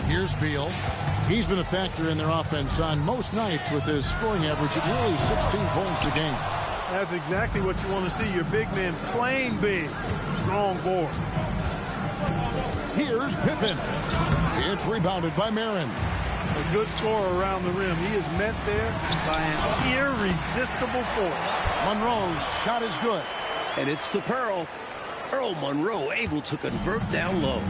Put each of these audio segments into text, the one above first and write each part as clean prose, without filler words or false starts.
Here's Beal. He's been a factor in their offense on most nights with his scoring average at nearly 16 points a game. That's exactly what you want to see. Your big man playing big. Strong board. Here's Pippen. It's rebounded by Marin. A good scorer around the rim. He is met there by an irresistible force. Monroe's shot is good. And it's to Pearl. Earl Monroe able to convert down low.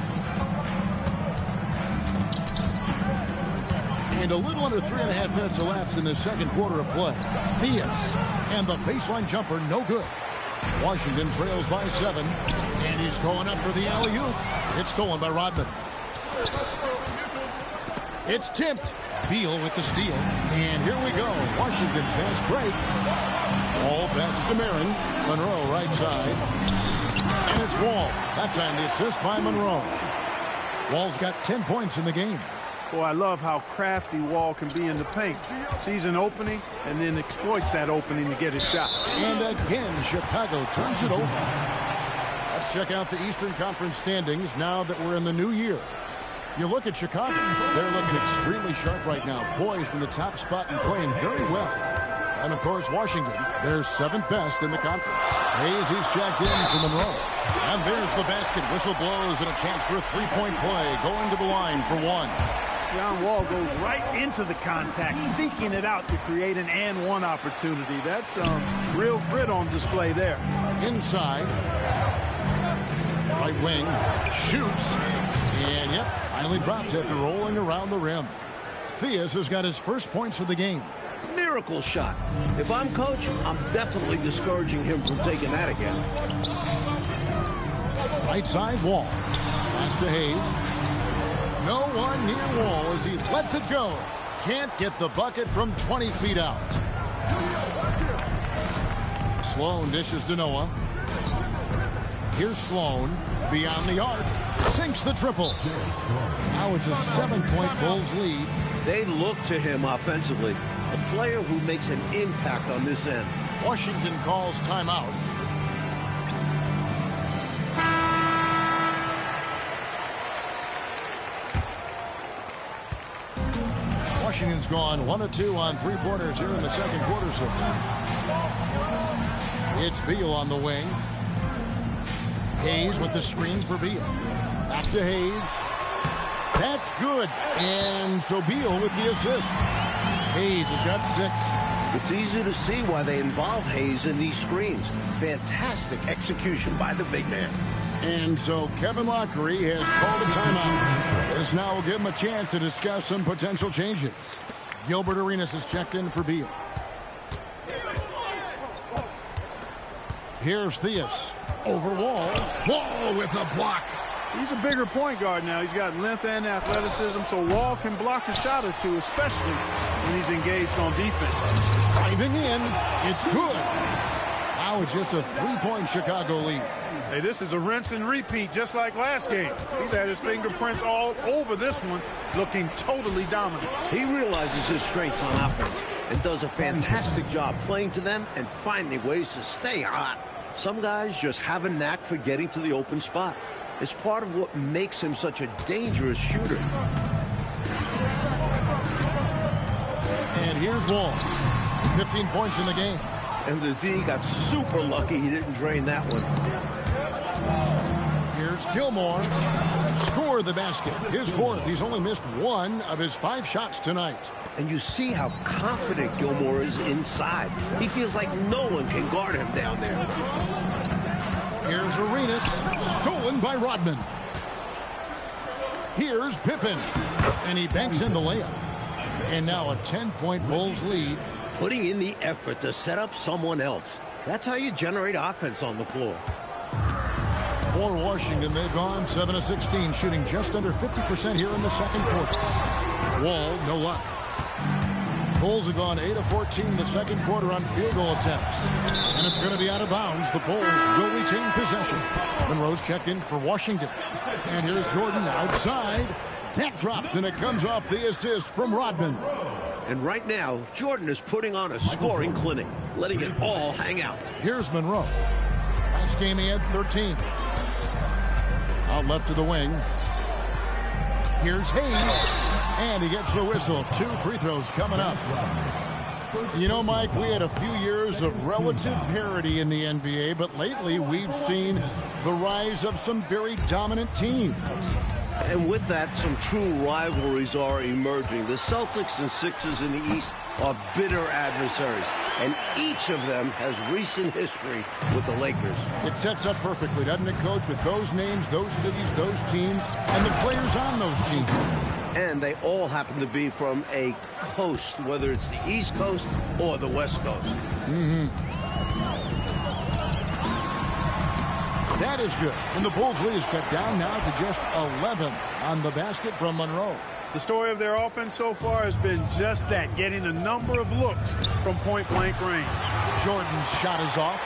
And a little under 3.5 minutes elapsed in the second quarter of play. Theus. And the baseline jumper, no good. Washington trails by 7. And he's going up for the alley-oop. It's stolen by Rodman. It's tipped. Beal with the steal. And here we go. Washington fast break. All passes to Marin. Monroe right side. And it's Wall. That time the assist by Monroe. Wall's got 10 points in the game. Boy, I love how crafty Wall can be in the paint. Sees an opening and then exploits that opening to get his shot. And again, Chicago turns it over. Let's check out the Eastern Conference standings now that we're in the new year. You look at Chicago. They're looking extremely sharp right now, poised in the top spot and playing very well. And, of course, Washington, they're 7th best in the conference. Hayes, he's checked in for Monroe. And there's the basket. Whistle blows and a chance for a three-point play. Going to the line for one. John Wall goes right into the contact, seeking it out to create an and-one opportunity. That's real grit on display there. Inside. Right wing. Shoots. And, yep, finally drops after rolling around the rim. Theus has got his first points of the game. Miracle shot. If I'm coach, I'm definitely discouraging him from taking that again. Right side, Wall. Pass to Hayes. No one near Wall as he lets it go. Can't get the bucket from 20 feet out. Sloan dishes to Noah. Here's Sloan. Beyond the arc. Sinks the triple. Now it's a 7-point Bulls lead. They look to him offensively. A player who makes an impact on this end. Washington calls timeout. Washington's gone 1 of 2 on three-pointers here in the second quarter so far. It's Beal on the wing. Hayes with the screen for Beal. Back to Hayes. That's good. And so Beal with the assist. Hayes has got 6. It's easy to see why they involve Hayes in these screens. Fantastic execution by the big man. And so Kevin Lockery has called a timeout. This now will give him a chance to discuss some potential changes. Gilbert Arenas has checked in for Beal. Here's Theus. Over Wall. Wall with a block. He's a bigger point guard now. He's got length and athleticism, so Wall can block a shot or two, especially when he's engaged on defense. Driving in. It's good. Now it's just a 3-point Chicago lead. Hey, this is a rinse and repeat, just like last game. He's had his fingerprints all over this one, looking totally dominant. He realizes his strengths on offense and does a fantastic job playing to them and finding ways to stay hot. Some guys just have a knack for getting to the open spot. It's part of what makes him such a dangerous shooter. And here's Wall. 15 points in the game. And the D got super lucky he didn't drain that one. Here's Gilmore. Scored the basket. His 4th. He's only missed 1 of his 5 shots tonight. And you see how confident Gilmore is inside. He feels like no one can guard him down there. Here's Arenas. Stolen by Rodman. Here's Pippen. And he banks in the layup. And now a 10-point Bulls lead. Putting in the effort to set up someone else. That's how you generate offense on the floor. For Washington, they've gone 7 of 16, shooting just under 50% here in the second quarter. Wall, no luck. Bulls have gone 8 of 14 in the second quarter on field goal attempts. And it's going to be out of bounds. The Bulls will retain possession. Monroe's checked in for Washington. And here's Jordan outside. That drops, and it comes off the assist from Rodman. And right now, Jordan is putting on a scoring clinic, letting it all hang out. Here's Monroe. Last game he had 13. Out left to the wing. Here's Hayes, and he gets the whistle. 2 free throws coming up. You know, Mike, we had a few years of relative parity in the NBA, but lately we've seen the rise of some very dominant teams. And with that, some true rivalries are emerging. The Celtics and Sixers in the East are bitter adversaries, and each of them has recent history with the Lakers. It sets up perfectly, doesn't it, Coach, with those names, those cities, those teams, and the players on those teams. And they all happen to be from a coast, whether it's the East Coast or the West Coast. That is good. And the Bulls' lead is cut down now to just 11 on the basket from Monroe. The story of their offense so far has been just that, getting a number of looks from point-blank range. Jordan's shot is off.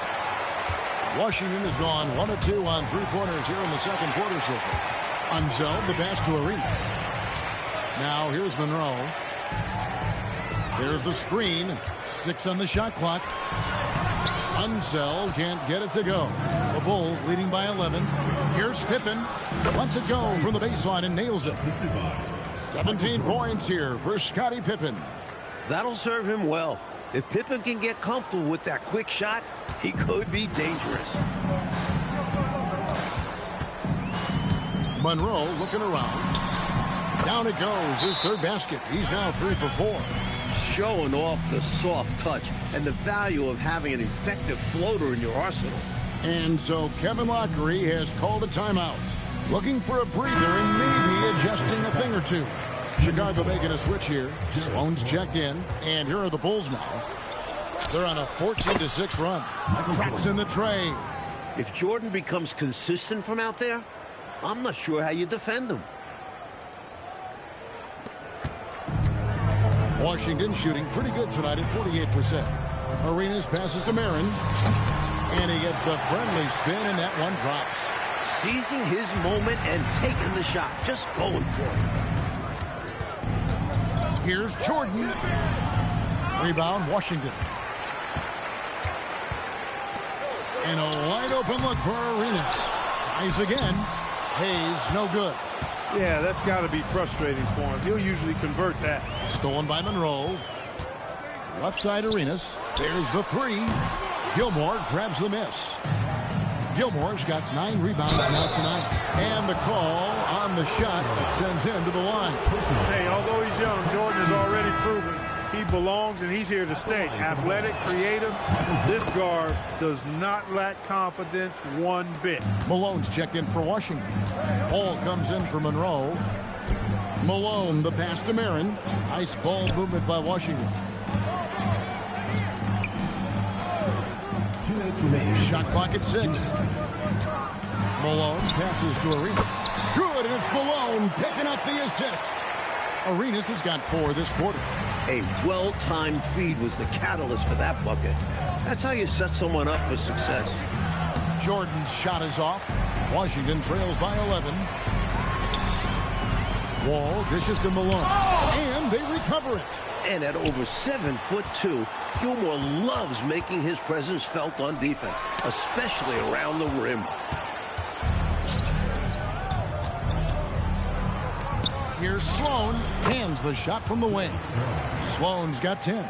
Washington has gone 1 of 2 on three-pointers here in the second quarter so far. Unseld the pass to Arenas. Now here's Monroe. There's the screen. 6 on the shot clock. Unseld can't get it to go. The Bulls leading by 11. Here's Pippen. Lets it go from the baseline and nails it. 17 points here for Scottie Pippen. That'll serve him well. If Pippen can get comfortable with that quick shot, he could be dangerous. Monroe looking around. Down it goes, his third basket. He's now 3 for 4. Showing off the soft touch and the value of having an effective floater in your arsenal. And so Kevin Lockery has called a timeout. Looking for a breather and maybe adjusting a thing or two. Chicago making a switch here. Sloan's checked in, and here are the Bulls now. They're on a 14-6 run. Traps in the tray. If Jordan becomes consistent from out there, I'm not sure how you defend him. Washington shooting pretty good tonight at 48%. Arenas passes to Marin. And he gets the friendly spin, and that one drops. Seizing his moment and taking the shot. Just going for it. Here's Jordan. Rebound, Washington. And a wide open look for Arenas. Tries again. Hayes, no good. Yeah, that's got to be frustrating for him. He'll usually convert that. Stolen by Monroe. Left side Arenas. There's the 3. Gilmore grabs the miss. Gilmore's got 9 rebounds now tonight. And the call on the shot that sends him to the line. Hey, although he's young, Jordan has already proven he belongs and he's here to stay. Athletic, creative. This guard does not lack confidence one bit. Malone's checked in for Washington. Ball comes in for Monroe. Malone, the pass to Marin. Nice ball movement by Washington. Shot clock at 6. Malone passes to Arenas. Good, and it's Malone picking up the assist. Arenas has got 4 this quarter. A well-timed feed was the catalyst for that bucket. That's how you set someone up for success. Jordan's shot is off. Washington trails by 11. Wall dishes to Malone. And they recover it. And at over 7'2", Gilmore loves making his presence felt on defense, especially around the rim. Here's Sloan. Hands the shot from the wing. Sloan's got 10.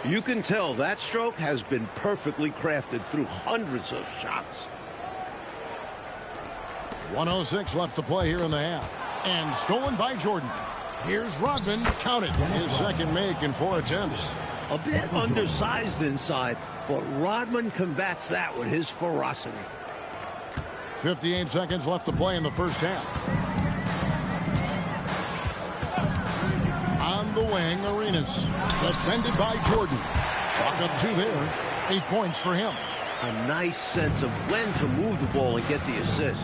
You can tell that stroke has been perfectly crafted through hundreds of shots. 1:06 left to play here in the half. And stolen by Jordan. Here's Rodman. Counted. His second make in 4 attempts. A bit undersized inside, but Rodman combats that with his ferocity. 58 seconds left to play in the first half. On the wing, Arenas. Defended by Jordan. Chalk up 2 there. 8 points for him. A nice sense of when to move the ball and get the assist.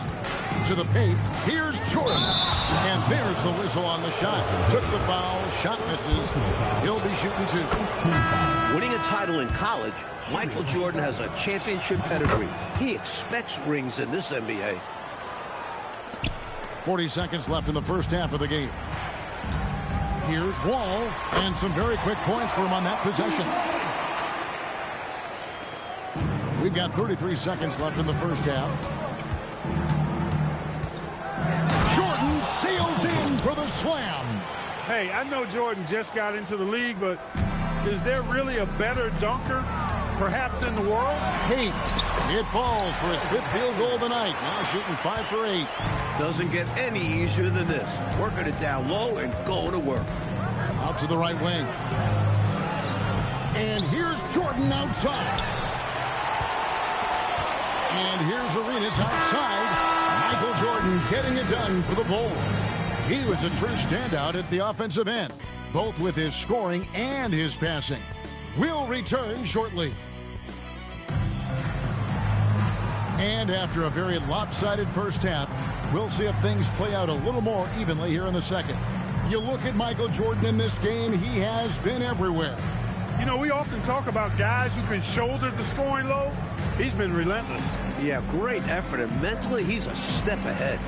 To the paint. Here's Jordan. And there's the whistle on the shot. Took the foul. Shot misses. He'll be shooting 2. Winning a title in college, Michael Jordan has a championship pedigree. He expects rings in this NBA. 40 seconds left in the first half of the game. Here's Wall. And some very quick points for him on that possession. We've got 33 seconds left in the first half. Jordan sails in for the slam. Hey, I know Jordan just got into the league, but is there really a better dunker perhaps in the world? Hayes. It falls for his 5th field goal of the night. Now shooting 5 for 8. Doesn't get any easier than this. Working it down low and going to work. Out to the right wing. And here's Jordan outside. And here's Arenas outside. Michael Jordan getting it done for the Bulls. He was a true standout at the offensive end, both with his scoring and his passing. We'll return shortly. And after a very lopsided first half, we'll see if things play out a little more evenly here in the second. You look at Michael Jordan in this game, he has been everywhere. You know, we often talk about guys who can shoulder the scoring load. He's been relentless. Yeah, great effort, and mentally he's a step ahead.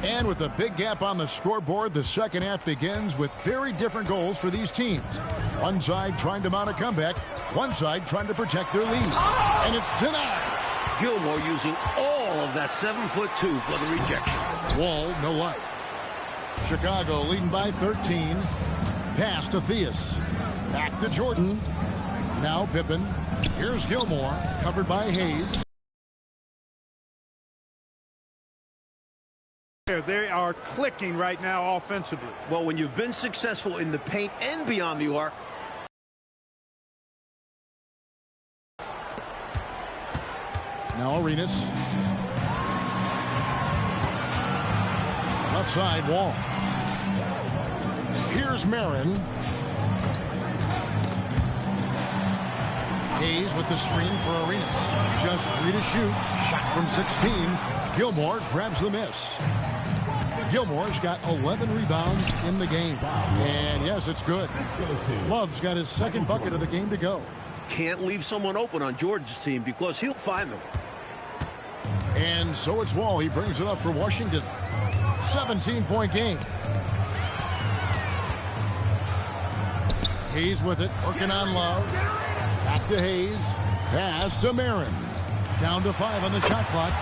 And with a big gap on the scoreboard, the second half begins with very different goals for these teams. One side trying to mount a comeback, one side trying to protect their lead. And it's denied. Gilmore using all of that 7'2" for the rejection. Wall, no luck. Chicago leading by 13. Pass to Theus. Back to Jordan. Now Pippen. Here's Gilmore, covered by Hayes. They are clicking right now offensively. Well, when you've been successful in the paint and beyond the arc. Now Arenas. Left side, Wall. Here's Marin. Hayes with the screen for Arenas. Just 3 to shoot. Shot from 16. Gilmore grabs the miss. Gilmore's got 11 rebounds in the game. And yes, it's good. Love's got his 2nd bucket of the game to go. Can't leave someone open on Jordan's team because he'll find them. And so it's Wall. He brings it up for Washington. 17-point game. Hayes with it, working on Love. Back to Hayes. Pass to Marin. Down to 5 on the shot clock.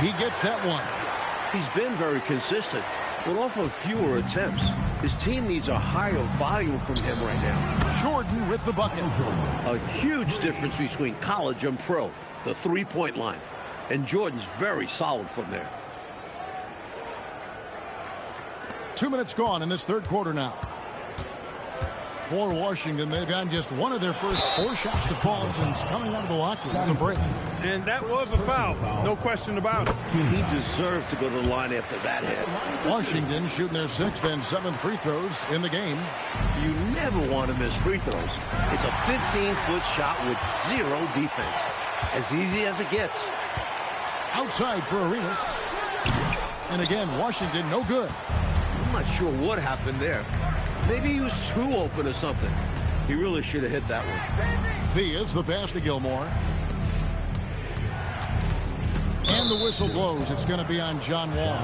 He gets that one. He's been very consistent, but often fewer attempts. His team needs a higher volume from him right now. Jordan with the bucket. A huge difference between college and pro, the 3-point line. And Jordan's very solid from there. 2 minutes gone in this 3rd quarter now. For Washington, they've gotten just one of their first 4 shots to fall since coming out of the locker room at the break. And that was a foul, no question about it. He deserved to go to the line after that hit. Washington shooting their 6th and 7th free throws in the game. You never want to miss free throws. It's a 15-foot shot with 0 defense. As easy as it gets. Outside for Arenas. And again, Washington no good. I'm not sure what happened there. Maybe he was too open or something. He really should have hit that one. Theus, the pass to Gilmore. And the whistle blows. It's going to be on John Wall.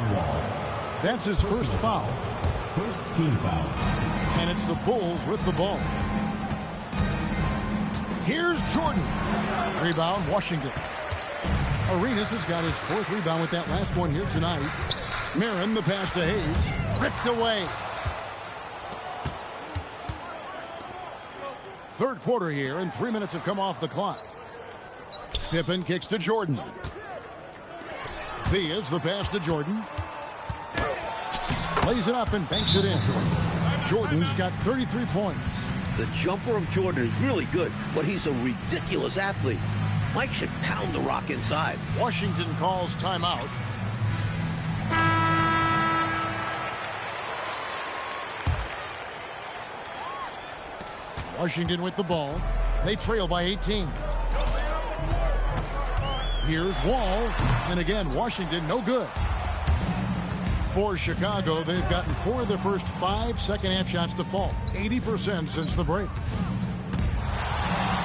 That's his first foul. First team foul. And it's the Bulls with the ball. Here's Jordan. Rebound, Washington. Arenas has got his 4th rebound with that last one here tonight. Marin, the pass to Hayes. Ripped away. 3rd quarter here, and 3 minutes have come off the clock. Pippen kicks to Jordan. Theus, the pass to Jordan. Plays it up and banks it in. Jordan's got 33 points. The jumper of Jordan is really good, but he's a ridiculous athlete. Mike should pound the rock inside. Washington calls timeout. Washington with the ball. They trail by 18. Here's Wall. And again, Washington no good. For Chicago, they've gotten 4 of their first 5 second-half shots to fall. 80% since the break.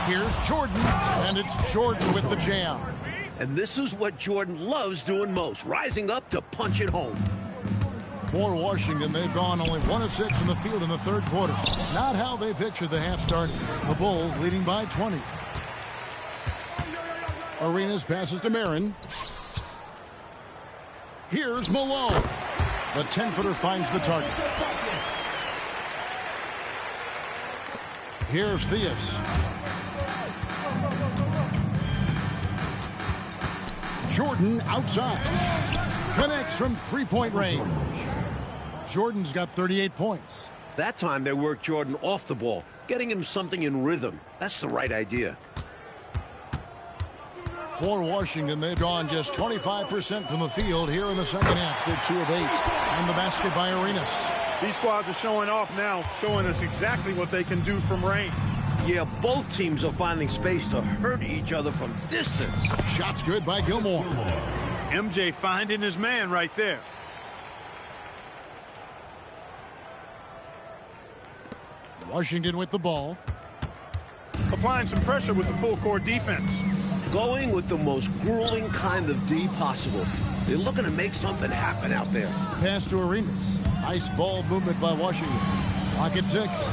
Here's Jordan. And it's Jordan with the jam. And this is what Jordan loves doing most, rising up to punch it home. For Washington, they've gone only 1 of 6 in the field in the 3rd quarter. Not how they pictured the half starting. The Bulls leading by 20. Arenas passes to Marin. Here's Malone. The 10-footer finds the target. Here's Theus. Jordan outside. Connects from three-point range. Jordan's got 38 points. That time they worked Jordan off the ball, getting him something in rhythm. That's the right idea. For Washington, they've gone just 25% from the field here in the second half. They're 2 of 8. And the basket by Arenas. These squads are showing off now, showing us exactly what they can do from range. Yeah, both teams are finding space to hurt each other from distance. Shots good by Gilmore. MJ finding his man right there. Washington with the ball. Applying some pressure with the full court defense. Going with the most grueling kind of D possible. They're looking to make something happen out there. Pass to Arenas. Nice ball movement by Washington. Clock at 6.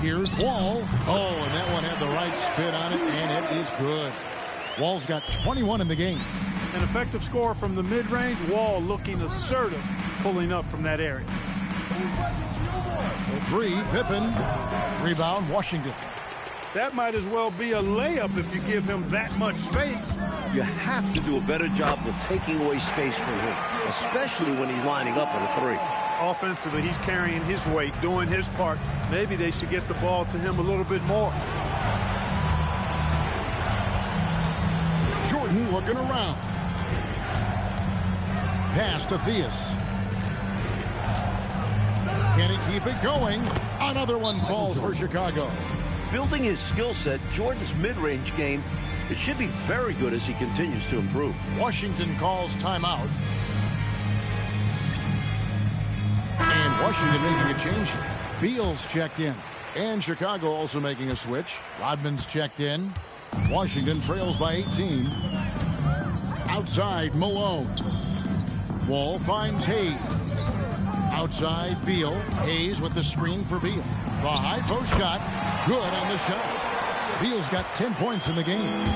Here's Wall. Oh, and that one had the right spin on it, and it is good. Wall's got 21 in the game. An effective score from the mid-range. Wall looking assertive, pulling up from that area. For 3, Pippen. Rebound, Washington. That might as well be a layup if you give him that much space. You have to do a better job of taking away space from him, especially when he's lining up at a 3. Offensively, he's carrying his weight, doing his part. Maybe they should get the ball to him a little bit more. Jordan looking around. Pass to Theus. Can he keep it going? Another one falls for Chicago. Building his skill set, Jordan's mid-range game, it should be very good as he continues to improve. Washington calls timeout. And Washington making a change here. Beal's checked in. And Chicago also making a switch. Rodman's checked in. Washington trails by 18. Outside, Malone. Wall finds Hayes. Outside, Beal. Hayes with the screen for Beal. The high post shot. Good on the shot. Beal's got 10 points in the game.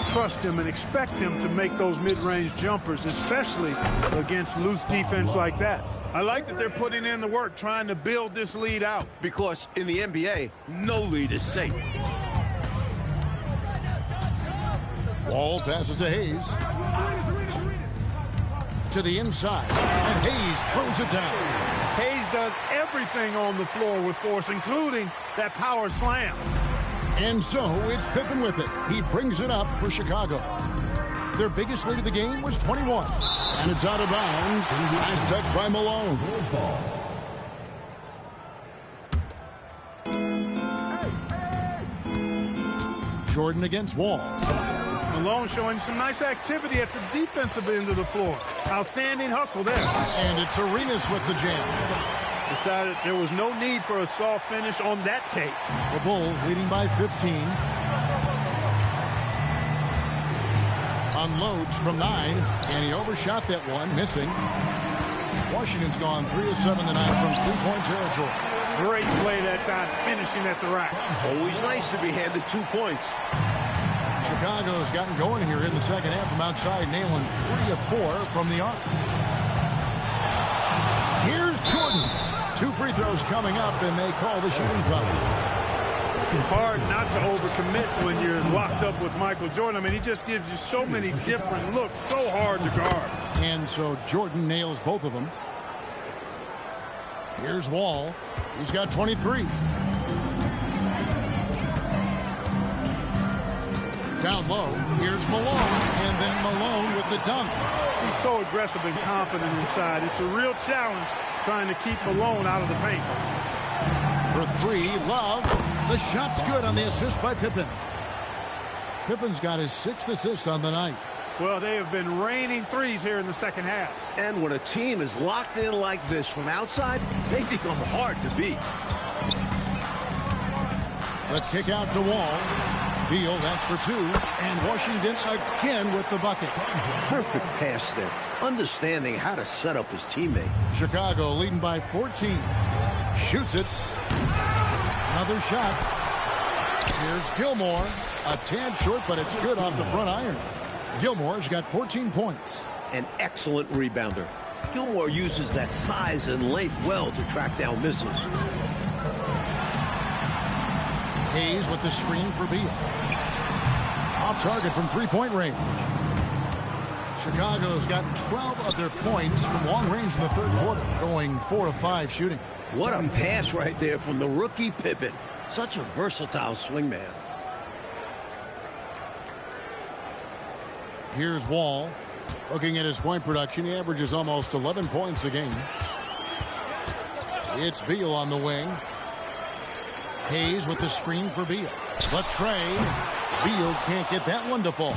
Trust him and expect him to make those mid-range jumpers, especially against loose defense like that. I like that they're putting in the work, trying to build this lead out. Because in the NBA, no lead is safe. Wall passes to Hayes. To the inside. And Hayes throws it down. Hayes does everything on the floor with force, including that power slam. And so it's Pippen with it. He brings it up for Chicago. Their biggest lead of the game was 21. And it's out of bounds. Last touch by Malone. Jordan against Wall. Malone showing some nice activity at the defensive end of the floor. Outstanding hustle there. And it's Arenas with the jam. Decided there was no need for a soft finish on that tape. The Bulls leading by 15. Unloads from 9, and he overshot that one, missing. Washington's gone 3 of 7 tonight from three-point territory. Great play that time, finishing at the rack. Always nice to be handed 2 points. Chicago's gotten going here in the second half from outside, nailing 3 of 4 from the arc. Here's Jordan. 2 free throws coming up, and they call the shooting foul. Hard not to overcommit when you're locked up with Michael Jordan. I mean, he just gives you so many different looks, so hard to guard. And so Jordan nails both of them. Here's Wall. He's got 23. Down low. Here's Malone. And then Malone with the dunk. He's so aggressive and confident inside. It's a real challenge trying to keep Malone out of the paint. For 3, Love. The shot's good on the assist by Pippen. Pippen's got his 6th assist on the night. Well, they have been raining threes here in the second half. And when a team is locked in like this from outside, they become hard to beat. The kick out to Wall. Beal, that's for 2. And Washington again with the bucket. Perfect pass there. Understanding how to set up his teammate. Chicago leading by 14. Shoots it. Another shot. Here's Gilmore. A tad short, but it's good off the front iron. Gilmore's got 14 points. An excellent rebounder. Gilmore uses that size and length well to track down misses. Hayes with the screen for Beal. Off target from three-point range. Chicago's gotten 12 of their points from long range in the third quarter, going 4 of 5 shooting. What a pass right there from the rookie Pippen. Such a versatile swingman. Here's Wall. Looking at his point production, he averages almost 11 points a game. It's Beal on the wing. Hayes with the screen for Beal. But Trey, Beal can't get that one to fall.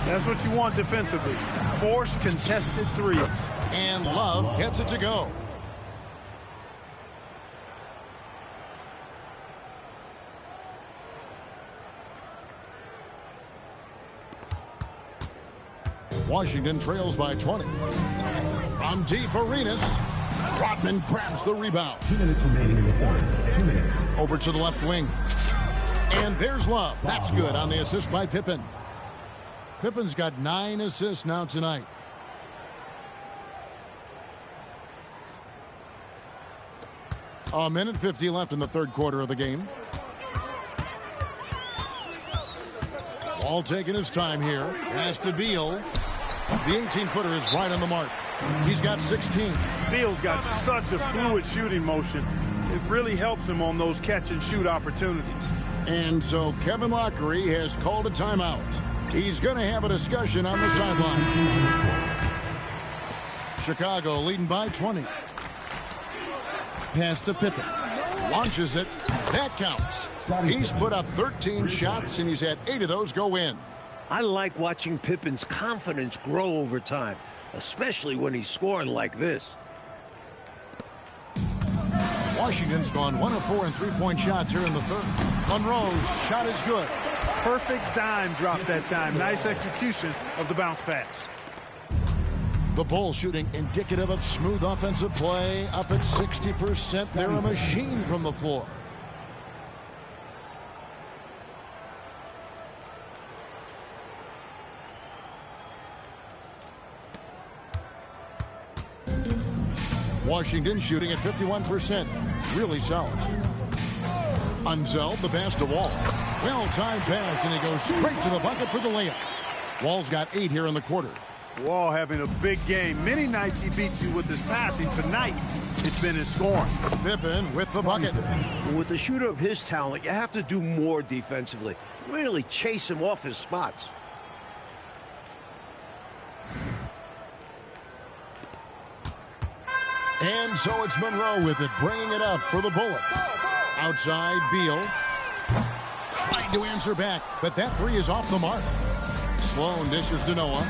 That's what you want defensively. Force contested threes. And Love gets it to go. Washington trails by 20. From deep, Arenas. Rodman grabs the rebound. 2 minutes remaining in the third. 2 minutes. Over to the left wing. And there's Love. That's good on the assist by Pippen. Pippen's got 9 assists now tonight. A minute 50 left in the third quarter of the game. Wall taking his time here. Pass to Beal. The 18-footer is right on the mark. He's got 16. Beal's got such a fluid shooting motion. It really helps him on those catch-and-shoot opportunities. And so Kevin Lockery has called a timeout. He's going to have a discussion on the sideline. Chicago leading by 20. Pass to Pippen. Launches it. That counts. He's put up 13 shots, and he's had 8 of those go in. I like watching Pippen's confidence grow over time, especially when he's scoring like this. Washington's gone 1 of 4 in three-point shots here in the third. Monroe's shot is good. Perfect dime drop that time. Nice execution of the bounce pass. The Bulls shooting indicative of smooth offensive play, up at 60%. They're a machine from the floor. Washington shooting at 51%. Really solid. Unzeld, the pass to Wall. Well-timed pass, and he goes straight to the bucket for the layup. Wall's got 8 here in the quarter. Wall having a big game. Many nights he beat you with his passing. Tonight, it's been his scoring. Pippen with the bucket. With a shooter of his talent, you have to do more defensively. Really chase him off his spots. And so it's Monroe with it, bringing it up for the Bullets. Outside, Beal. Trying to answer back, but that three is off the mark. Sloan dishes to Noah.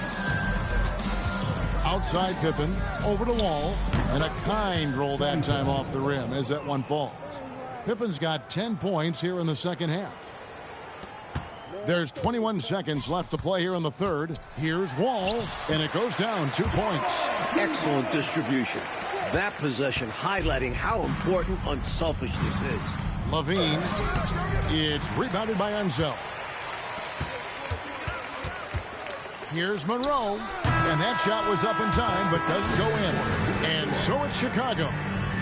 Outside Pippen, over to Wall, and a kind roll that time off the rim as that one falls. Pippen's got 10 points here in the second half. There's 21 seconds left to play here in the third. Here's Wall, and it goes down 2 points. Excellent distribution. That possession highlighting how important unselfishness is. Levine. It's rebounded by Enzo. Here's Monroe. And that shot was up in time, but doesn't go in. And so it's Chicago,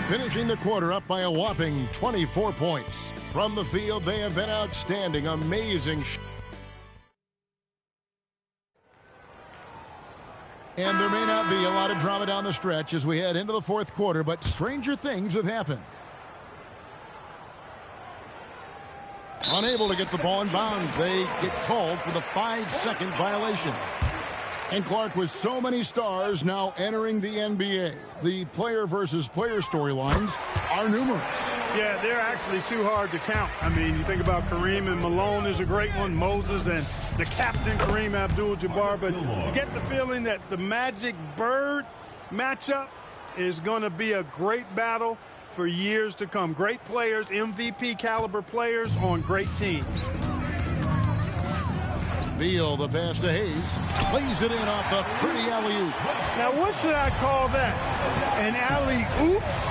finishing the quarter up by a whopping 24 points. From the field, they have been outstanding, amazing. And there may not be a lot of drama down the stretch as we head into the fourth quarter, but stranger things have happened. Unable to get the ball in bounds, they get called for the 5-second violation. And Clark, with so many stars now entering the NBA, the player versus player storylines are numerous. Yeah, they're actually too hard to count. I mean, you think about Kareem and Malone is a great one, Moses and the captain Kareem Abdul-Jabbar, but you get the feeling that the Magic Bird matchup is going to be a great battle for years to come. Great players, MVP caliber players on great teams. Beal, the pass to Hayes, lays it in off the pretty alley-oop. Now, what should I call that? An alley-oops?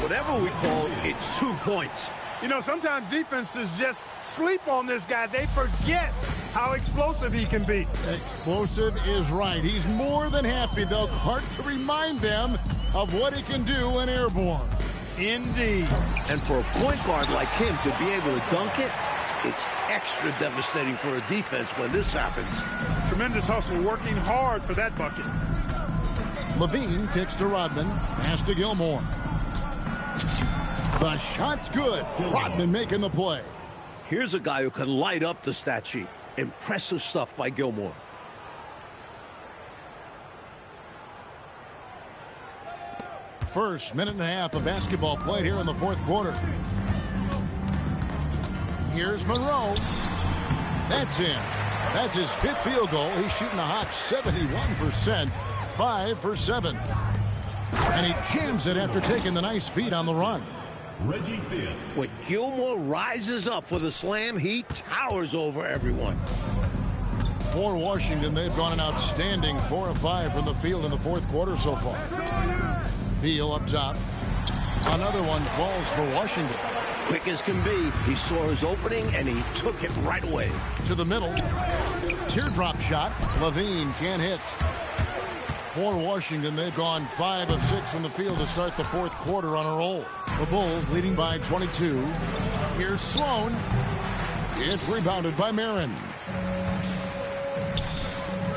Whatever we call it, it's 2 points. You know, sometimes defenses just sleep on this guy. They forget how explosive he can be. Explosive is right. He's more than happy, though, Clark, to remind them of what he can do when airborne. Indeed. And for a point guard like him to be able to dunk it, it's extra devastating for a defense when this happens. Tremendous hustle, working hard for that bucket. Levine kicks to Rodman, pass to Gilmore. The shot's good. Rodman making the play. Here's a guy who can light up the stat sheet. Impressive stuff by Gilmore. First minute and a half of basketball played here in the fourth quarter. Here's Monroe. That's in. That's his fifth field goal. He's shooting a hot 71%, 5 for 7. And he jams it after taking the nice feed on the run. Reggie Theus. When Gilmore rises up for the slam, he towers over everyone. For Washington, they've gone an outstanding 4 of 5 from the field in the fourth quarter so far. Beal up top. Another one falls for Washington. Quick as can be, he saw his opening and he took it right away. To the middle. Teardrop shot. Levine can't hit. For Washington, they've gone 5 of 6 from the field to start the fourth quarter on a roll. The Bulls leading by 22. Here's Sloan. It's rebounded by Marin.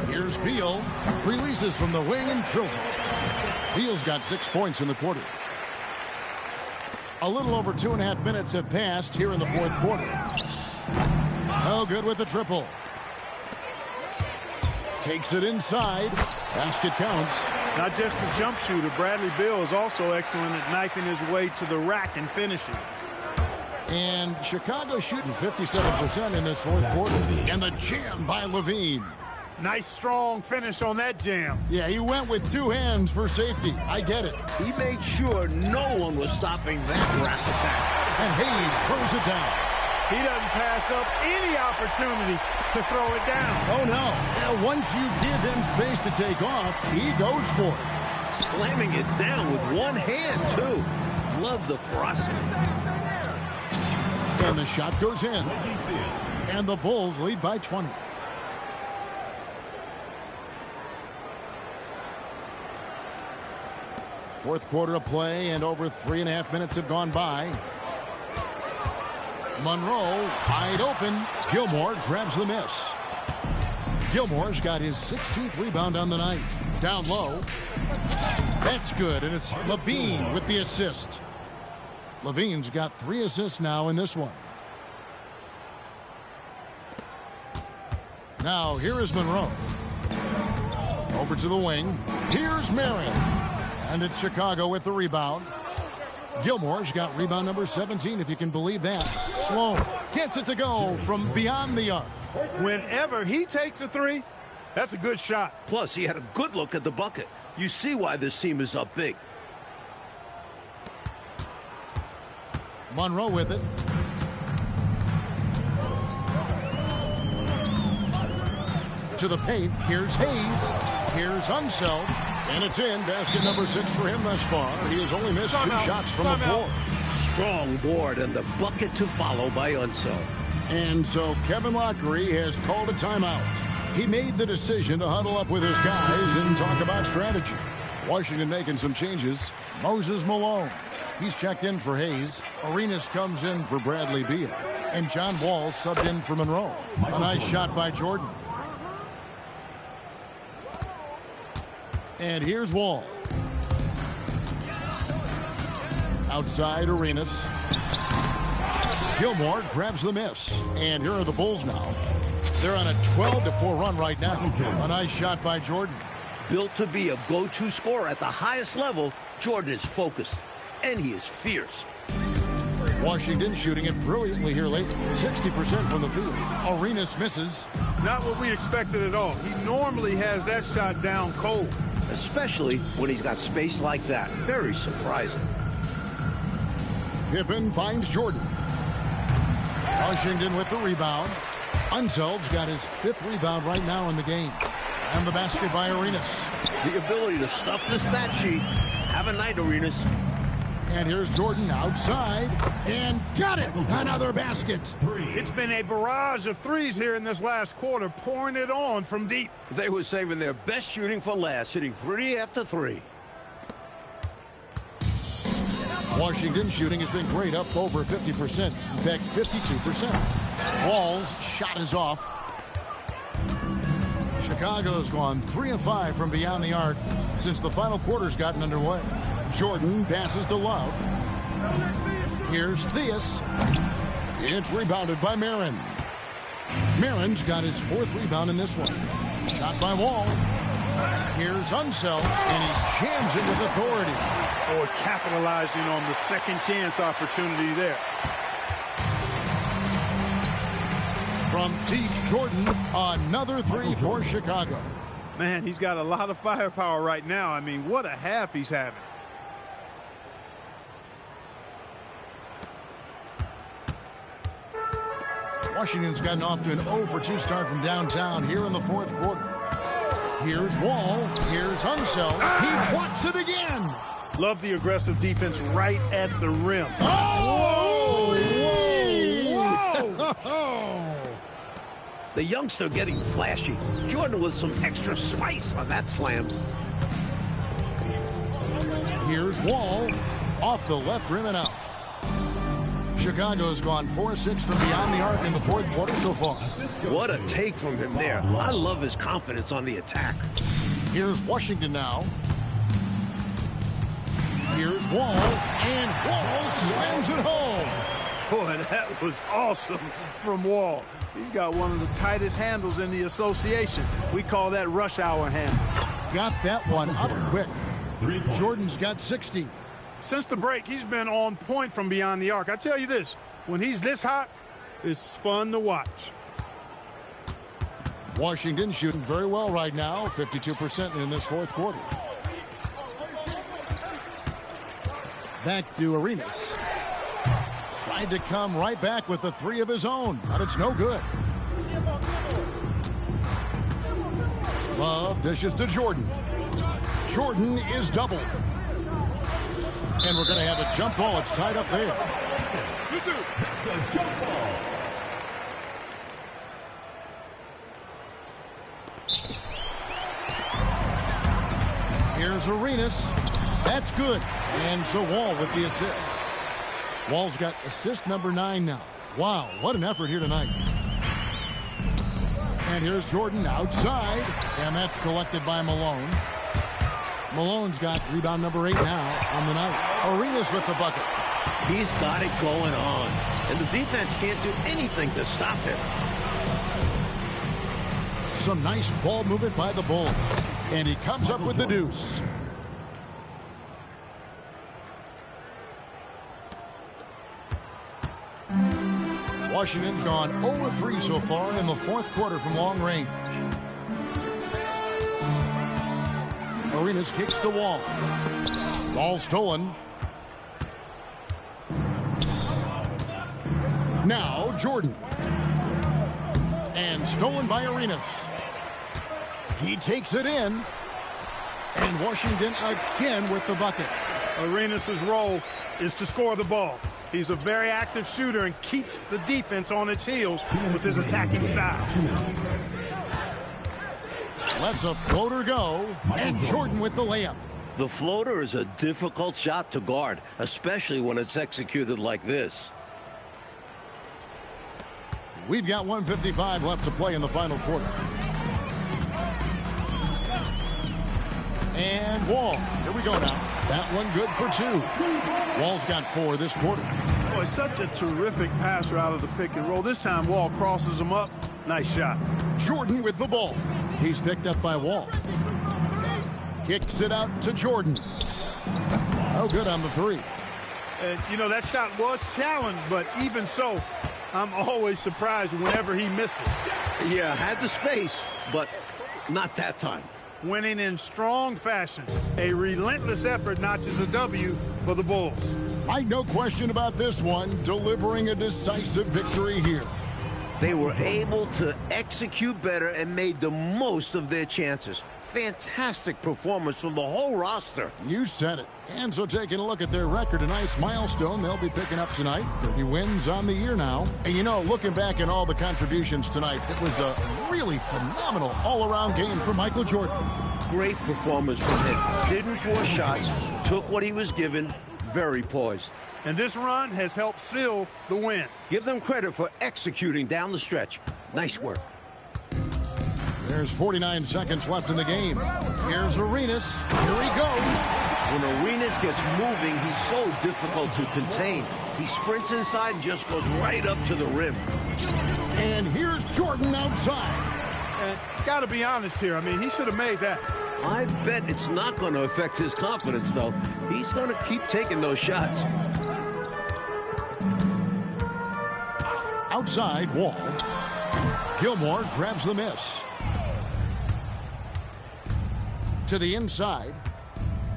Here's Beal. Releases from the wing and drills it. Beal's got 6 points in the quarter. A little over 2.5 minutes have passed here in the fourth quarter. No good with the triple. Takes it inside. Basket counts. Not just a jump shooter, Bradley Beal is also excellent at knifing his way to the rack and finishing. And Chicago shooting 57% in this fourth quarter. And the jam by Levine. Nice strong finish on that jam. Yeah, he went with 2 hands for safety. I get it. He made sure no one was stopping that rack attack. And Hayes throws it down. He doesn't pass up any opportunities to throw it down. Oh, no. Now, once you give him space to take off, he goes for it. Slamming it down with one hand, too. Love the ferocity. And the shot goes in. And the Bulls lead by 20. Fourth quarter of play, and over 3.5 minutes have gone by. Monroe wide open. Gilmore grabs the miss. Gilmore's got his 16th rebound on the night. Down low. That's good, and it's Levine with the assist. Levine's got 3 assists now in this one. Now here is Monroe. Over to the wing. Here's Marin. And it's Chicago with the rebound. Gilmore's got rebound number 17, if you can believe that. Sloan gets it to go from beyond the arc. Whenever he takes a 3, that's a good shot. Plus, he had a good look at the bucket. You see why this team is up big. Monroe with it. To the paint. Here's Hayes. Here's Unseld. And it's in. Basket number 6 for him thus far. He has only missed 2 shots from the floor. Strong board and the bucket to follow by Unseld. And so Kevin Lockery has called a timeout. He made the decision to huddle up with his guys and talk about strategy. Washington making some changes. Moses Malone. He's checked in for Hayes. Arenas comes in for Bradley Beal. And John Wall subbed in for Monroe. A nice shot by Jordan. And here's Wall. Outside Arenas. Gilmore grabs the miss. And here are the Bulls now. They're on a 12-4 run right now. A nice shot by Jordan. Built to be a go-to scorer at the highest level, Jordan is focused. And he is fierce. Washington shooting it brilliantly here late. 60% from the field. Arenas misses. Not what we expected at all. He normally has that shot down cold. Especially when he's got space like that. Very surprising. Pippen finds Jordan. Washington with the rebound. Unseld's got his 5th rebound right now in the game. And the basket by Arenas. The ability to stuff the stat sheet. Have a night, Arenas. And here's Jordan outside, and got it! Another basket. It's been a barrage of threes here in this last quarter, pouring it on from deep. They were saving their best shooting for last, hitting 3 after 3. Washington shooting has been great, up over 50%. In fact, 52%. Wall's shot is off. Chicago's gone 3 of 5 from beyond the arc since the final quarter's gotten underway. Jordan passes to Love. Here's Theus. It's rebounded by Marin. Marin's got his 4th rebound in this one. Shot by Wall. Here's Unseld, and he jams it with authority. Or capitalizing on the second chance opportunity there. From deep, Jordan, another 3 for Chicago. Man, he's got a lot of firepower right now. I mean, what a half he's having. Washington's gotten off to an 0 for 2 start from downtown here in the 4th quarter. Here's Wall. Here's Unseld. He blocks it again. Love the aggressive defense right at the rim. Oh! Whoa! Whoa! The youngster getting flashy. Jordan with some extra spice on that slam. Here's Wall. Off the left rim and out. Chicago's gone 4-6 from beyond the arc in the 4th quarter so far. What a take from him there. I love his confidence on the attack. Here's Washington now. Here's Wall, and Wall slams it home. Boy, that was awesome from Wall. He's got one of the tightest handles in the association. We call that rush hour handle. Got that one up quick. Jordan's got 60. Since the break, he's been on point from beyond the arc. I tell you this, when he's this hot, it's fun to watch. Washington shooting very well right now, 52% in this 4th quarter. Back to Arenas. Tried to come right back with the 3 of his own, but it's no good. Love dishes to Jordan. Jordan is doubled. And we're going to have a jump ball. It's tied up there. Here's Arenas. That's good. And so Wall with the assist. Wall's got assist number 9 now. Wow, what an effort here tonight. And here's Jordan outside. And that's collected by Malone. Malone's got rebound number 8 now on the night. Arenas with the bucket. He's got it going on. And the defense can't do anything to stop him. Some nice ball movement by the Bulls. And he comes up with the deuce. Washington's gone 0-3 so far in the 4th quarter from long range. Arenas kicks the Wall. Ball stolen. Now Jordan. And stolen by Arenas. He takes it in. And Washington again with the bucket. Arenas' role is to score the ball. He's a very active shooter and keeps the defense on its heels with his attacking style. Lets a floater go, and Jordan with the layup. The floater is a difficult shot to guard, especially when it's executed like this. We've got 1:55 left to play in the final quarter. And Wall, here we go now. That one good for 2. Wall's got 4 this quarter. Boy, such a terrific passer out of the pick and roll. This time Wall crosses him up. Nice shot. Jordan with the ball. He's picked up by Wall. Kicks it out to Jordan. Oh, good on the 3. And, you know, that shot was challenged, but even so, I'm always surprised whenever he misses. Yeah, had the space, but not that time. Winning in strong fashion. A relentless effort notches a W for the Bulls. No question about this one, delivering a decisive victory here. They were able to execute better and made the most of their chances. Fantastic performance from the whole roster. You said it. And so taking a look at their record, a nice milestone they'll be picking up tonight. 30 wins on the year now. And you know, looking back at all the contributions tonight, it was a really phenomenal all-around game for Michael Jordan. Great performance from him. Didn't force shots, took what he was given, very poised. And this run has helped seal the win. Give them credit for executing down the stretch. Nice work. There's 49 seconds left in the game. Here's Arenas. Here he goes. When Arenas gets moving, he's so difficult to contain. He sprints inside and just goes right up to the rim. And here's Jordan outside. And got to be honest here. I mean, he should have made that. I bet it's not going to affect his confidence, though. He's going to keep taking those shots. Outside, Wall. Gilmore grabs the miss. To the inside.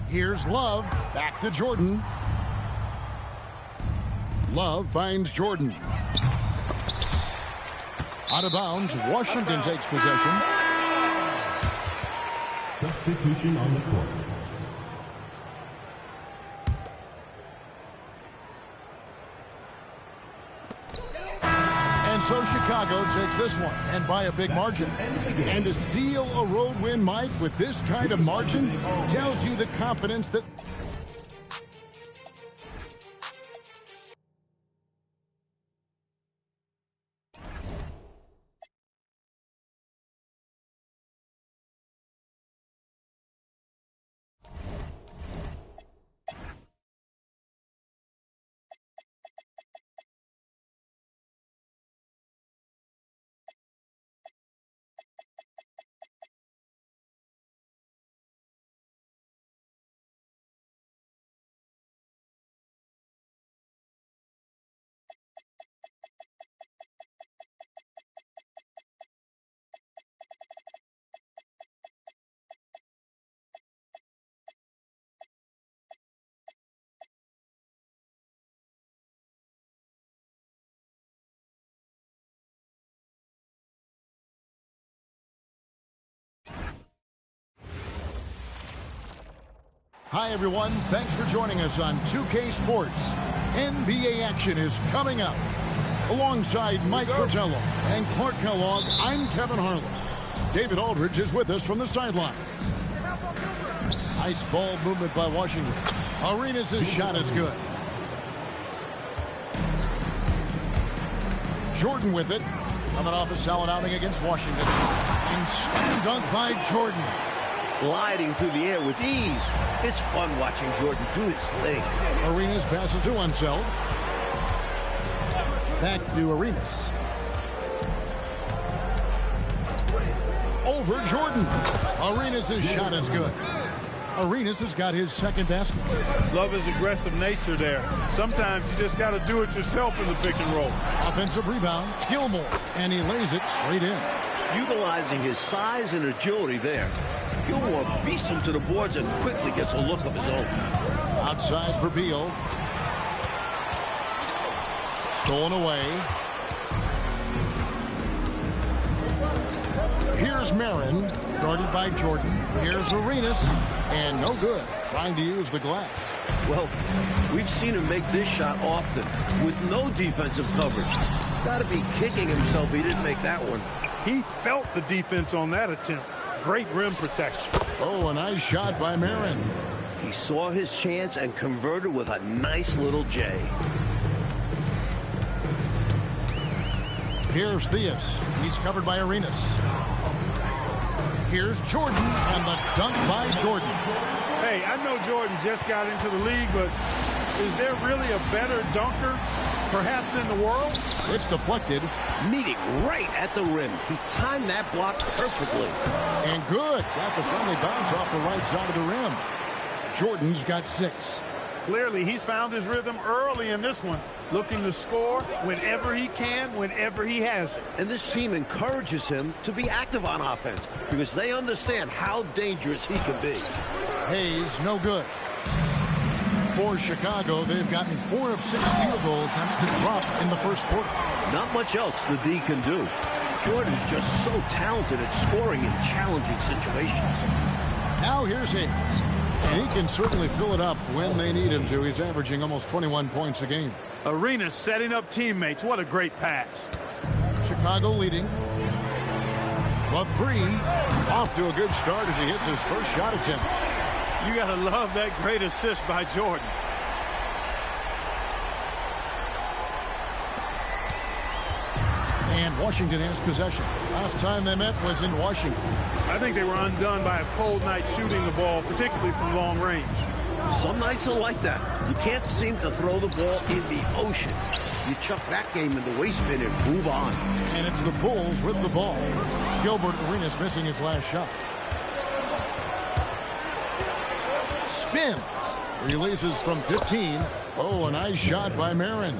Here's Love. Back to Jordan. Love finds Jordan. Out of bounds, Washington takes possession. Substitution on the court. And so Chicago takes this one, and by a big margin. And to seal a road win, Mike, with this kind of margin, tells you the confidence that... Hi, everyone. Thanks for joining us on 2K Sports. NBA action is coming up. Alongside Mike Fratello and Clark Kellogg, I'm Kevin Harlan. David Aldridge is with us from the sideline. Nice ball movement by Washington. Arenas' shot is good. Jordan with it. Coming off a solid outing against Washington. And slam dunk by Jordan. Gliding through the air with ease. It's fun watching Jordan do his thing. Arenas passes to Unseld. Back to Arenas. Over Jordan. Arenas' shot is good. Arenas has got his second basket. Love his aggressive nature there. Sometimes you just got to do it yourself in the pick and roll. Offensive rebound, Gilmore, and he lays it straight in. Utilizing his size and agility there. Gilmore beats him to the boards and quickly gets a look of his own. Outside for Beal. Stolen away. Here's Marin, guarded by Jordan. Here's Arenas, and no good. Trying to use the glass. Well, we've seen him make this shot often with no defensive coverage. He's got to be kicking himself he didn't make that one. He felt the defense on that attempt. Great rim protection. Oh, a nice shot by Marin. He saw his chance and converted with a nice little J. Here's Theus. He's covered by Arenas. Here's Jordan, and the dunk by Jordan. Hey, I know Jordan just got into the league, but is there really a better dunker, perhaps, in the world? It's deflected. Meeting right at the rim. He timed that block perfectly. And good. Got the friendly bounce off the right side of the rim. Jordan's got 6. Clearly, he's found his rhythm early in this one, looking to score whenever he can, whenever he has it. And this team encourages him to be active on offense because they understand how dangerous he can be. Hayes, no good. For Chicago, they've gotten 4 of 6 field goal attempts to drop in the first quarter. Not much else the D can do. Jordan's just so talented at scoring in challenging situations. Now here's Hayes. And he can certainly fill it up when they need him to. He's averaging almost 21 points a game. Arenas setting up teammates. What a great pass. Chicago leading. The 3 off to a good start as he hits his first shot attempt. You got to love that great assist by Jordan. And Washington has possession. Last time they met was in Washington. I think they were undone by a cold night shooting the ball, particularly from long range. Some nights are like that. You can't seem to throw the ball in the ocean. You chuck that game in the waste bin and move on. And it's the Bulls with the ball. Gilbert Arenas missing his last shot. Spins. Releases from 15. Oh, a nice shot by Marin.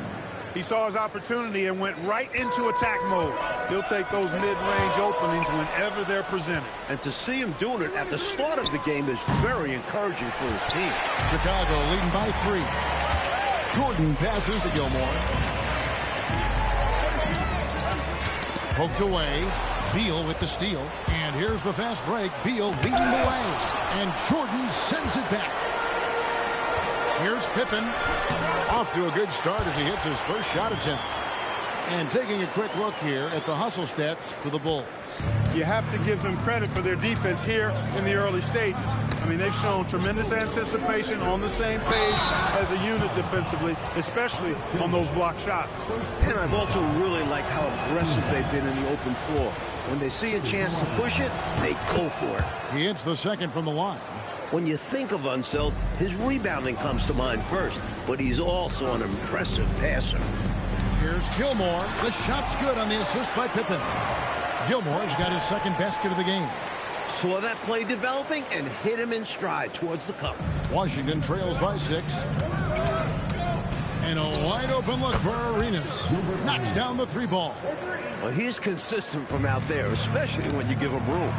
He saw his opportunity and went right into attack mode. He'll take those mid-range openings whenever they're presented. And to see him doing it at the start of the game is very encouraging for his team. Chicago leading by 3. Jordan passes to Gilmore. Poked away. Beal with the steal. And here's the fast break. Beal leading the way. And Jordan sends it back. Here's Pippen. Off to a good start as he hits his first shot attempt. And taking a quick look here at the hustle stats for the Bulls. You have to give them credit for their defense here in the early stages. I mean, they've shown tremendous anticipation, on the same page as a unit defensively, especially on those block shots. And I've also really liked how aggressive they've been in the open floor. When they see a chance to push it, they go for it. He hits the second from the line. When you think of Unseld, his rebounding comes to mind first, but he's also an impressive passer. Here's Gilmore. The shot's good on the assist by Pippen. Gilmore's got his second basket of the game. Saw that play developing and hit him in stride towards the cup. Washington trails by 6. And a wide open look for Arenas. Knocks down the 3 ball. Well, he's consistent from out there, especially when you give him room.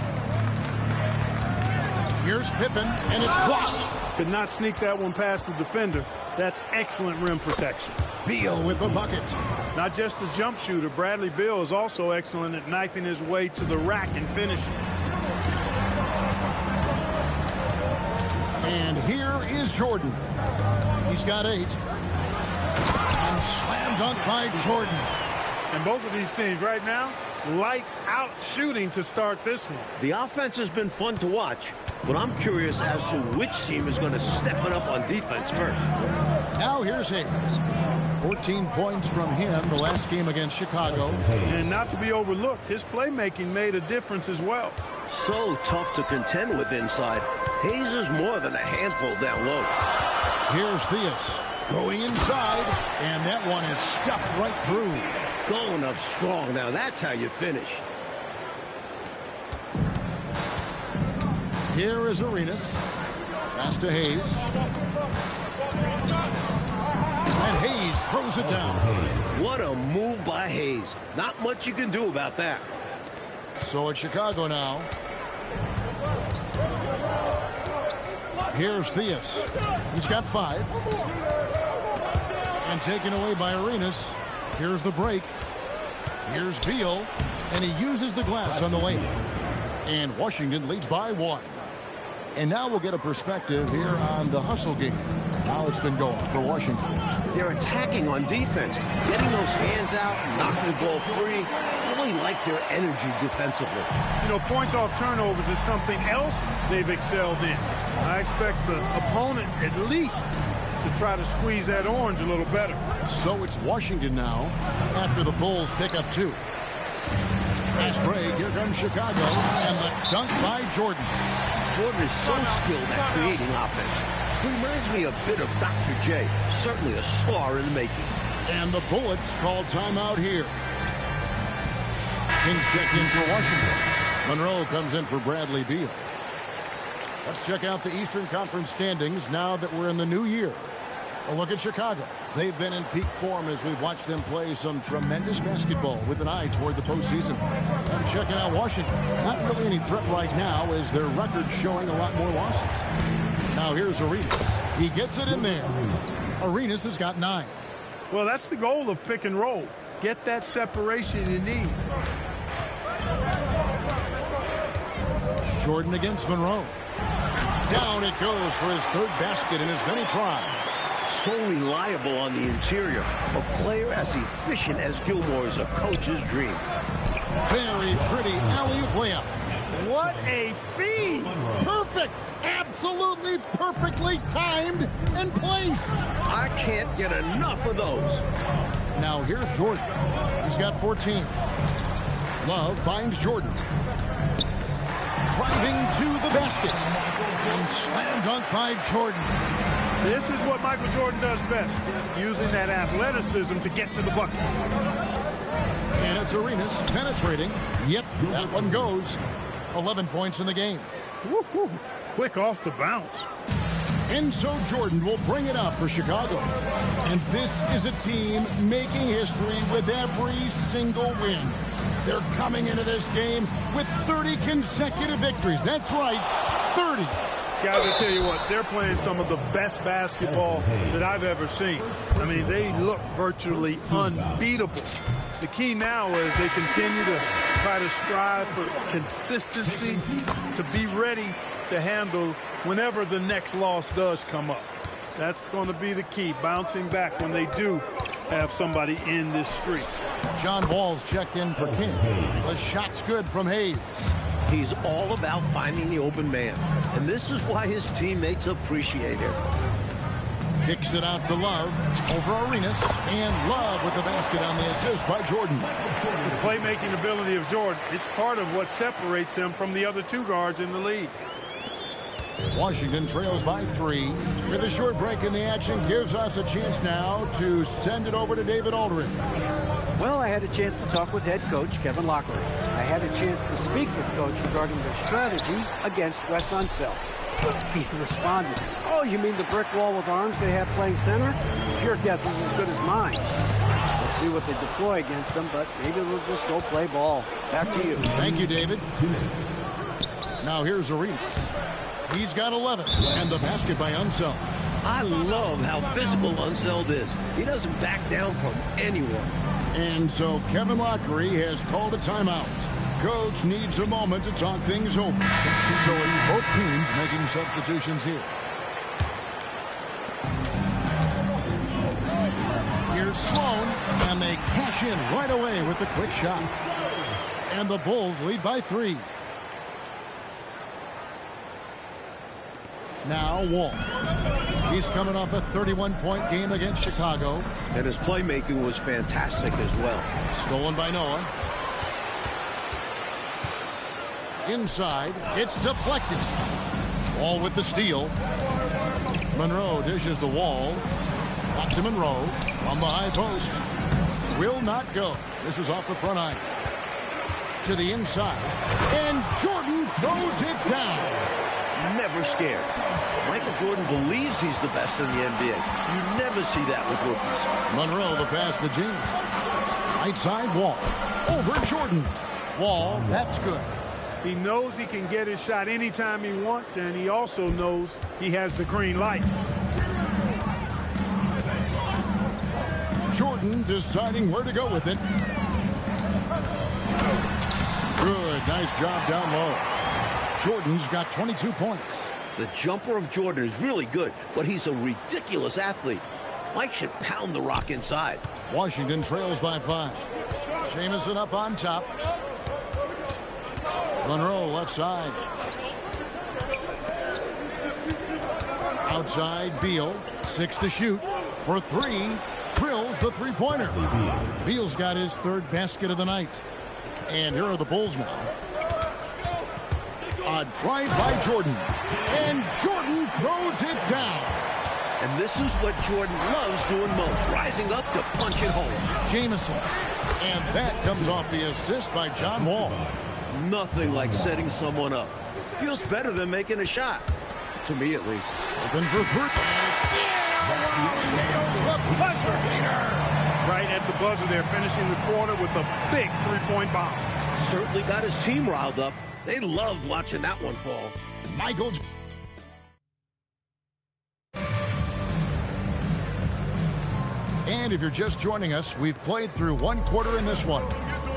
Here's Pippen, and it's blocked. Could not sneak that one past the defender. That's excellent rim protection. Beal with the bucket. Not just a jump shooter, Bradley Beal is also excellent at knifing his way to the rack and finishing. And here is Jordan. He's got 8. And slam dunk by Jordan. And both of these teams right now, lights out shooting to start this one. The offense has been fun to watch, but I'm curious as to which team is going to step it up on defense first. Now here's Hayes. 14 points from him the last game against Chicago. And not to be overlooked, his playmaking made a difference as well. So tough to contend with inside. Hayes is more than a handful down low. Here's Theus going inside, and that one is stuffed right through. Going up strong. Now that's how you finish. Here is Arenas. Pass to Hayes. And Hayes throws it down. What a move by Hayes. Not much you can do about that. So it's Chicago now. Here's Theus. He's got 5. And taken away by Arenas. Here's the break. Here's Beal. And he uses the glass on the lane. And Washington leads by 1. And now we'll get a perspective here on the hustle game. How it's been going for Washington. They're attacking on defense, getting those hands out, knocking the ball free. Really like their energy defensively. You know, points off turnovers is something else they've excelled in. I expect the opponent at least to try to squeeze that orange a little better. So it's Washington now after the Bulls pick up 2. Fast break. Here comes Chicago. And the dunk by Jordan. Jordan is so skilled at creating offense. He reminds me a bit of Dr. J. Certainly a star in the making. And the Bullets call timeout here. Kings check in for Washington. Monroe comes in for Bradley Beal. Let's check out the Eastern Conference standings now that we're in the new year. A look at Chicago. They've been in peak form as we've watched them play some tremendous basketball with an eye toward the postseason. And checking out Washington. Not really any threat right now as their record showing a lot more losses. Now here's Arenas. He gets it in there. Arenas has got 9. Well, that's the goal of pick and roll. Get that separation you need. Jordan against Monroe. Down it goes for his 3rd basket in as many tries. So reliable on the interior. A player as efficient as Gilmore is a coach's dream. Very pretty alley-oop layup. What a feed! Perfect! Absolutely perfectly timed and placed. I can't get enough of those. Now here's Jordan. He's got 14. Love finds Jordan. Driving to the basket. And slam dunk by Jordan. This is what Michael Jordan does best, using that athleticism to get to the bucket. And it's Arenas penetrating. Yep, that one goes. 11 points in the game. Woo-hoo. Quick off the bounce. And so Jordan will bring it up for Chicago. And this is a team making history with every single win. They're coming into this game with 30 consecutive victories. That's right, 30. Guys, I tell you what, they're playing some of the best basketball that I've ever seen. I mean, they look virtually unbeatable. The key now is they continue to try to strive for consistency, to be ready to handle whenever the next loss does come up. That's going to be the key, bouncing back when they do have somebody in this streak. John Wall's checked in for King. The shot's good from Hayes. He's all about finding the open man, and this is why his teammates appreciate him. Kicks it out to Love over Arenas, and Love with the basket on the assist by Jordan. The playmaking ability of Jordan, it's part of what separates him from the other 2 guards in the league. Washington trails by 3. With a short break in the action, gives us a chance now to send it over to David Aldridge. Well, I had a chance to talk with head coach Kevin Lockery. I had a chance to speak with coach regarding their strategy against Wes Unseld. He responded, "Oh, you mean the brick wall with arms they have playing center? Your guess is as good as mine. Let's see what they deploy against them, but maybe they'll just go play ball." Back to you. Thank you, David. Now here's Arenas. He's got 11, and the basket by Unseld. I love how physical Unseld is. He doesn't back down from anyone. And so Kevin Lockery has called a timeout. Coach needs a moment to talk things over. So it's both teams making substitutions here. Here's Sloan, and they cash in right away with the quick shot. And the Bulls lead by 3. Now Wall. He's coming off a 31-point game against Chicago. And his playmaking was fantastic as well. Stolen by Noah. Inside, it's deflected. Wall with the steal. Monroe dishes the Wall. Back to Monroe from the high post. Will not go. This is off the front eye. To the inside. And Jordan throws it down. Never scared. Michael Jordan believes he's the best in the NBA. You never see that with rookies. Monroe the pass to James. Right side, Wall. Over Jordan. Wall, that's good. He knows he can get his shot anytime he wants, and he also knows he has the green light. Jordan deciding where to go with it. Good, nice job down low. Jordan's got 22 points. The jumper of Jordan is really good, but he's a ridiculous athlete. Mike should pound the rock inside. Washington trails by 5. Jamison up on top. Monroe left side. Outside, Beal. 6 to shoot. For 3. Drills the three-pointer. Beal's got his 3rd basket of the night. And here are the Bulls now. A drive by Jordan. And Jordan throws it down. And this is what Jordan loves doing most, rising up to punch it home. Jamison. And that comes off the assist by John Wall. Nothing like setting someone up. Feels better than making a shot. To me, at least. Open for 3. The buzzer beater. Right at the buzzer, they're finishing the quarter with a big three-point bomb. Certainly got his team riled up. They loved watching that one fall. Michael. And if you're just joining us, we've played through one quarter in this one.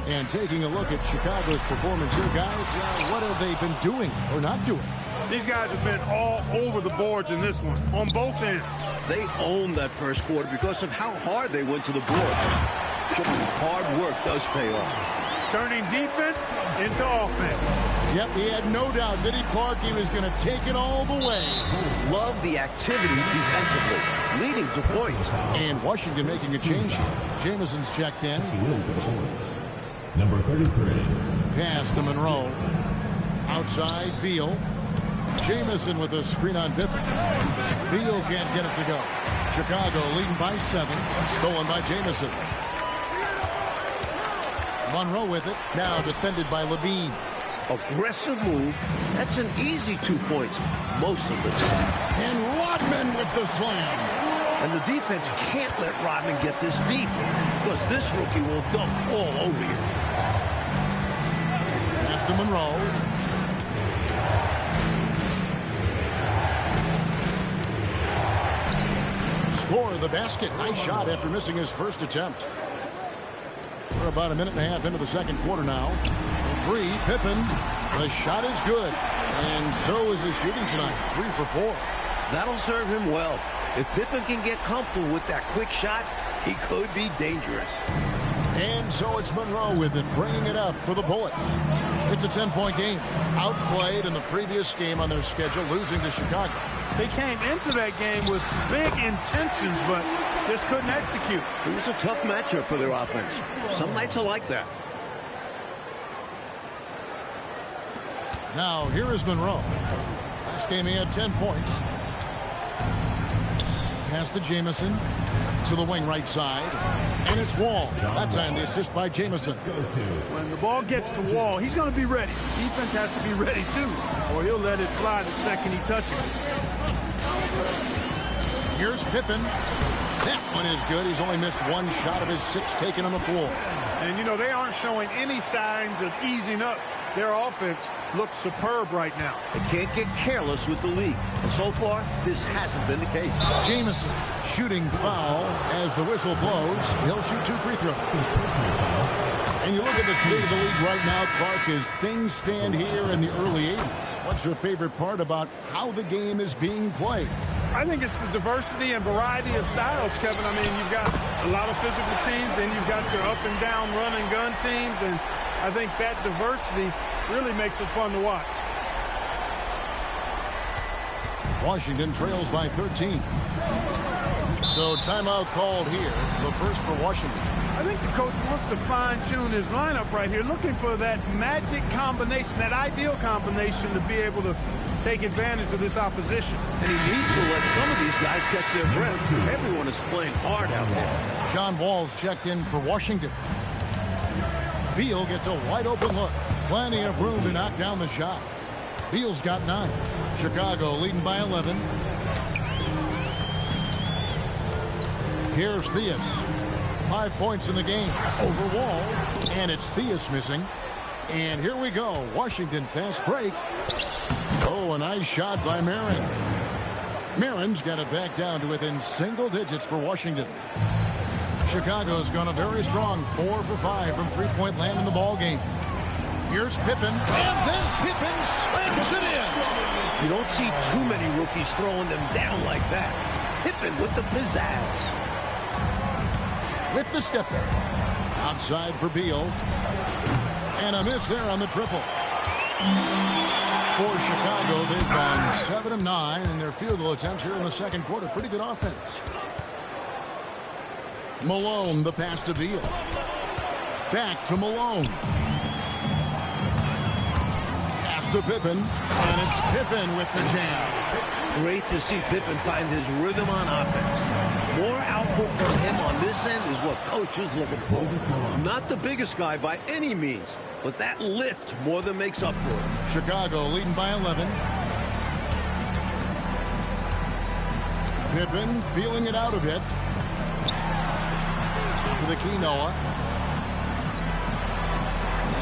And taking a look at Chicago's performance here, guys, what have they been doing or not doing? These guys have been all over the boards in this one, on both ends. They owned that first quarter because of how hard they went to the boards. Hard work does pay off. Turning defense into offense. Yep, he had no doubt, did he, Clark? He was going to take it all the way. Love the activity defensively, leading to points. And Washington making a change here. Jamison's checked in. Number 33. Pass to Monroe. Outside, Beal. Jamison with a screen on Pippen. Beal can't get it to go. Chicago leading by 7. Stolen by Jamison. Monroe with it. Now defended by Levine. Aggressive move. That's an easy 2 points most of the time. And Rodman with the slam. And the defense can't let Rodman get this deep because this rookie will dump all over you. Pass to Monroe. Score the basket. Nice shot after missing his first attempt. We're about a minute and a half into the second quarter now. 3, Pippen. The shot is good. And so is his shooting tonight. 3 for 4. That'll serve him well. If Pippen can get comfortable with that quick shot, he could be dangerous. And so it's Monroe with it, bringing it up for the Bullets. It's a 10-point game. Outplayed in the previous game on their schedule, losing to Chicago. They came into that game with big intentions, but just couldn't execute. It was a tough matchup for their offense. Some nights are like that. Now, here is Monroe. Last game he had 10 points. Pass to Jamison. To the wing right side. And it's Wall. That time the assist by Jamison. When the ball gets to Wall, he's going to be ready. Defense has to be ready, too, or he'll let it fly the second he touches it. Here's Pippen. That one is good. He's only missed 1 shot of his 6 taken on the floor. And, you know, they aren't showing any signs of easing up. Their offense looks superb right now. They can't get careless with the lead. And so far, this hasn't been the case. Jamison shooting foul as the whistle blows. He'll shoot 2 free throws. And you look at the state of the league right now, Clark, as things stand here in the early 80s. What's your favorite part about how the game is being played? I think it's the diversity and variety of styles, Kevin. I mean, you've got a lot of physical teams, then you've got your up and down run and gun teams, and I think that diversity really makes it fun to watch. Washington trails by 13. So timeout called here, the first for Washington. I think the coach wants to fine-tune his lineup right here, looking for that magic combination, that ideal combination to be able to take advantage of this opposition. And he needs to let some of these guys catch their breath. Everyone is playing hard out there. John Wall's checked in for Washington. Beal gets a wide-open look. Plenty of room to knock down the shot. Beal's got 9. Chicago leading by 11. Here's Theus. 5 points in the game. Over Wall. And it's Theus missing. And here we go. Washington fast break. Oh, a nice shot by Marin. Marin's got it back down to within single digits for Washington. Chicago's gone a very strong 4 for 5 from three-point land in the ball game. Here's Pippen, and then Pippen slams it in. You don't see too many rookies throwing them down like that. Pippen with the pizzazz. With the step back. Outside for Beal. And a miss there on the triple. For Chicago, they've gone 7 of 9 in their field goal attempts here in the second quarter. Pretty good offense. Malone, the pass to Beal. Back to Malone. Pass to Pippen. And it's Pippen with the jam. Great to see Pippen find his rhythm on offense. More output from him on this end is what coach is looking for. Not the biggest guy by any means, but that lift more than makes up for it. Chicago leading by 11. Pippen feeling it out a bit. Top of the key, Noah.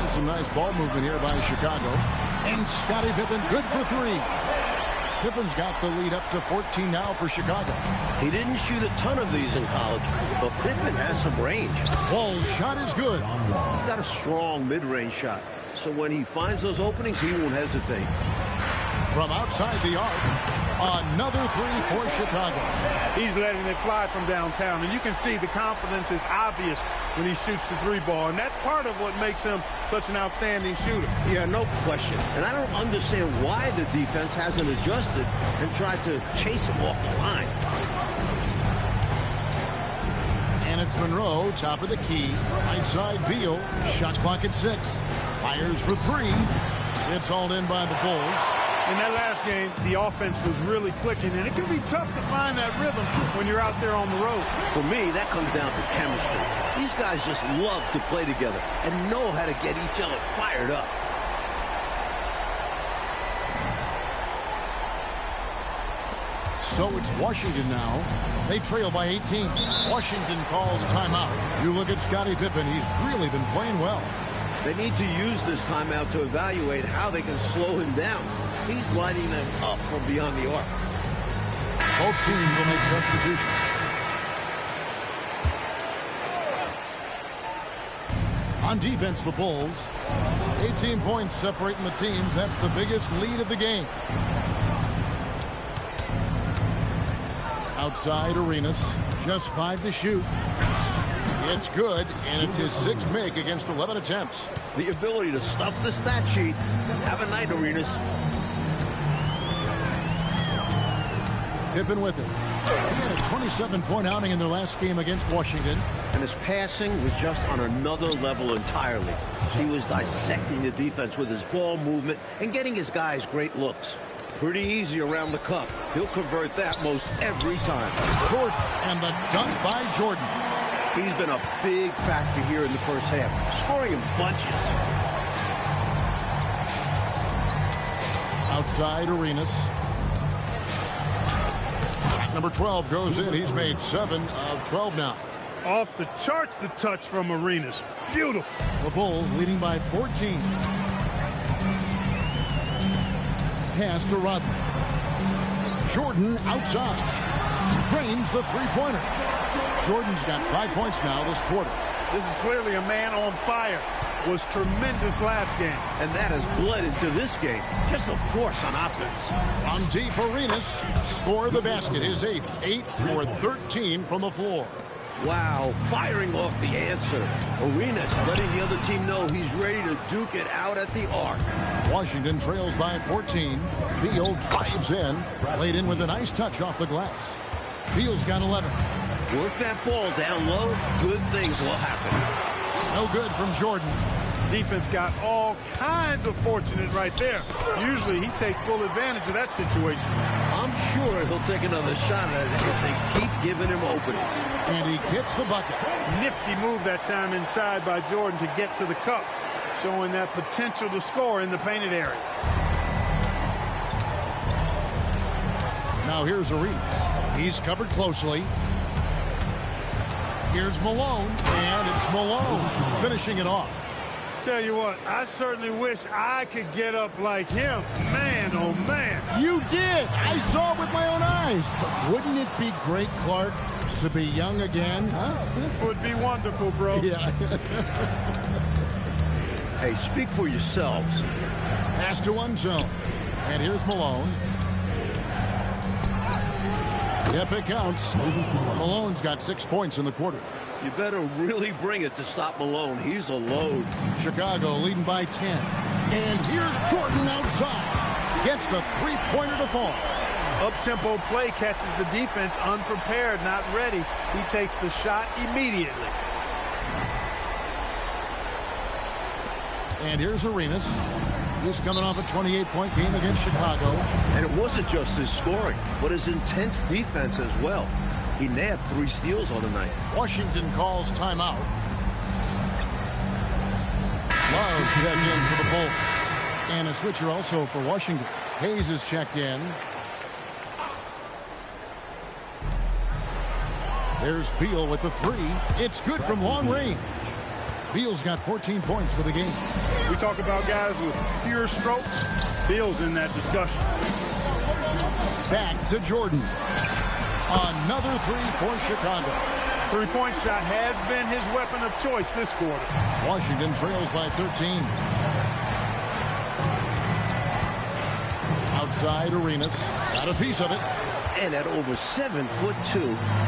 And some nice ball movement here by Chicago. And Scottie Pippen good for 3. Pippen's got the lead up to 14 now for Chicago. He didn't shoot a ton of these in college, but Pippen has some range. Ball's shot is good. He's got a strong mid-range shot, so when he finds those openings, he won't hesitate. From outside the arc, another three for Chicago. He's letting it fly from downtown, and you can see the confidence is obvious when he shoots the three ball, and that's part of what makes him such an outstanding shooter. Yeah, no question. And I don't understand why the defense hasn't adjusted and tried to chase him off the line. And it's Monroe, top of the key. Right side, Beal. Shot clock at 6. Fires for 3. It's hauled in by the Bulls. In that last game, the offense was really clicking, and it can be tough to find that rhythm when you're out there on the road. For me, that comes down to chemistry. These guys just love to play together and know how to get each other fired up. So it's Washington now. They trail by 18. Washington calls timeout. You look at Scottie Pippen. He's really been playing well. They need to use this timeout to evaluate how they can slow him down. He's lighting them up from beyond the arc. Both teams will make substitutions. On defense, the Bulls. 18 points separating the teams. That's the biggest lead of the game. Outside, Arenas. Just 5 to shoot. It's good, and it's his 6th make against 11 attempts. The ability to stuff the stat sheet. Have a night, Arenas. Pippen with it. He had a 27-point outing in their last game against Washington. And his passing was just on another level entirely. He was dissecting the defense with his ball movement and getting his guys great looks. Pretty easy around the cup. He'll convert that most every time. Short, and the dunk by Jordan. He's been a big factor here in the first half, scoring in bunches. Outside, Arenas. Number 12 goes in. He's made 7 of 12 now. Off the charts, the touch from Arenas. Beautiful. The Bulls leading by 14. Pass to Rodman. Jordan outside. Drains the three-pointer. Jordan's got 5 points now this quarter. This is clearly a man on fire. Was tremendous last game. And that has bled into this game. Just a force on offense. On deep, Arenas score the basket. His 8th. 8 for 13 from the floor. Wow, firing off the answer. Arenas letting the other team know he's ready to duke it out at the arc. Washington trails by 14. Beal drives in. Laid in with a nice touch off the glass. Beal's got 11. Work that ball down low. Good things will happen. No good from Jordan. Defense got all kinds of fortunate right there. Usually he takes full advantage of that situation. I'm sure he'll take another shot at it as they keep giving him openings. And he gets the bucket. Nifty move that time inside by Jordan to get to the cup, showing that potential to score in the painted area. Now here's Arenas. He's covered closely. Here's Malone, and it's Malone finishing it off. Tell you what, I certainly wish I could get up like him. Man, oh man. You did. I saw it with my own eyes. But wouldn't it be great, Clark, to be young again? Huh? Would be wonderful, bro. Yeah. Hey, speak for yourselves. Pass to one zone. And here's Malone. Yep, it counts. Malone's got 6 points in the quarter. You better really bring it to stop Malone. He's a load. Chicago leading by 10. And here's Jordan outside. Gets the three-pointer to fall. Up-tempo play catches the defense unprepared, not ready. He takes the shot immediately. And here's Arenas. He's coming off a 28-point game against Chicago. And it wasn't just his scoring, but his intense defense as well. He nabbed 3 steals on the night. Washington calls timeout. Love check in for the Bulls. And a switcher also for Washington. Hayes is checked in. There's Beal with the 3. It's good from long range. Beal's got 14 points for the game. We talk about guys with pure strokes. Beal's in that discussion. Back to Jordan. Another three for Chicago. Three-point shot has been his weapon of choice this quarter. Washington trails by 13. Outside, Arenas got a piece of it. And at over 7'2",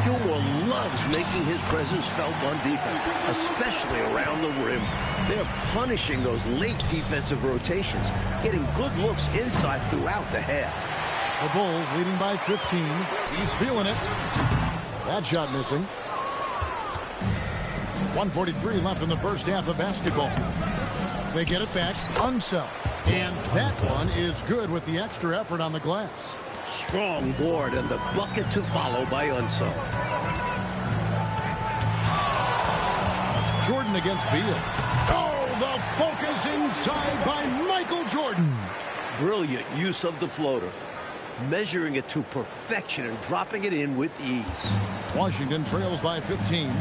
Gilmore loves making his presence felt on defense, especially around the rim. They're punishing those late defensive rotations, getting good looks inside throughout the half. The Bulls leading by 15. He's feeling it. That shot missing. 1:43 left in the first half of basketball. They get it back. Unseld. And that one is good with the extra effort on the glass. Strong board and the bucket to follow by Unseld. Jordan against Beal. Oh, the focus inside by Michael Jordan. Brilliant use of the floater. Measuring it to perfection and dropping it in with ease. Washington trails by 15.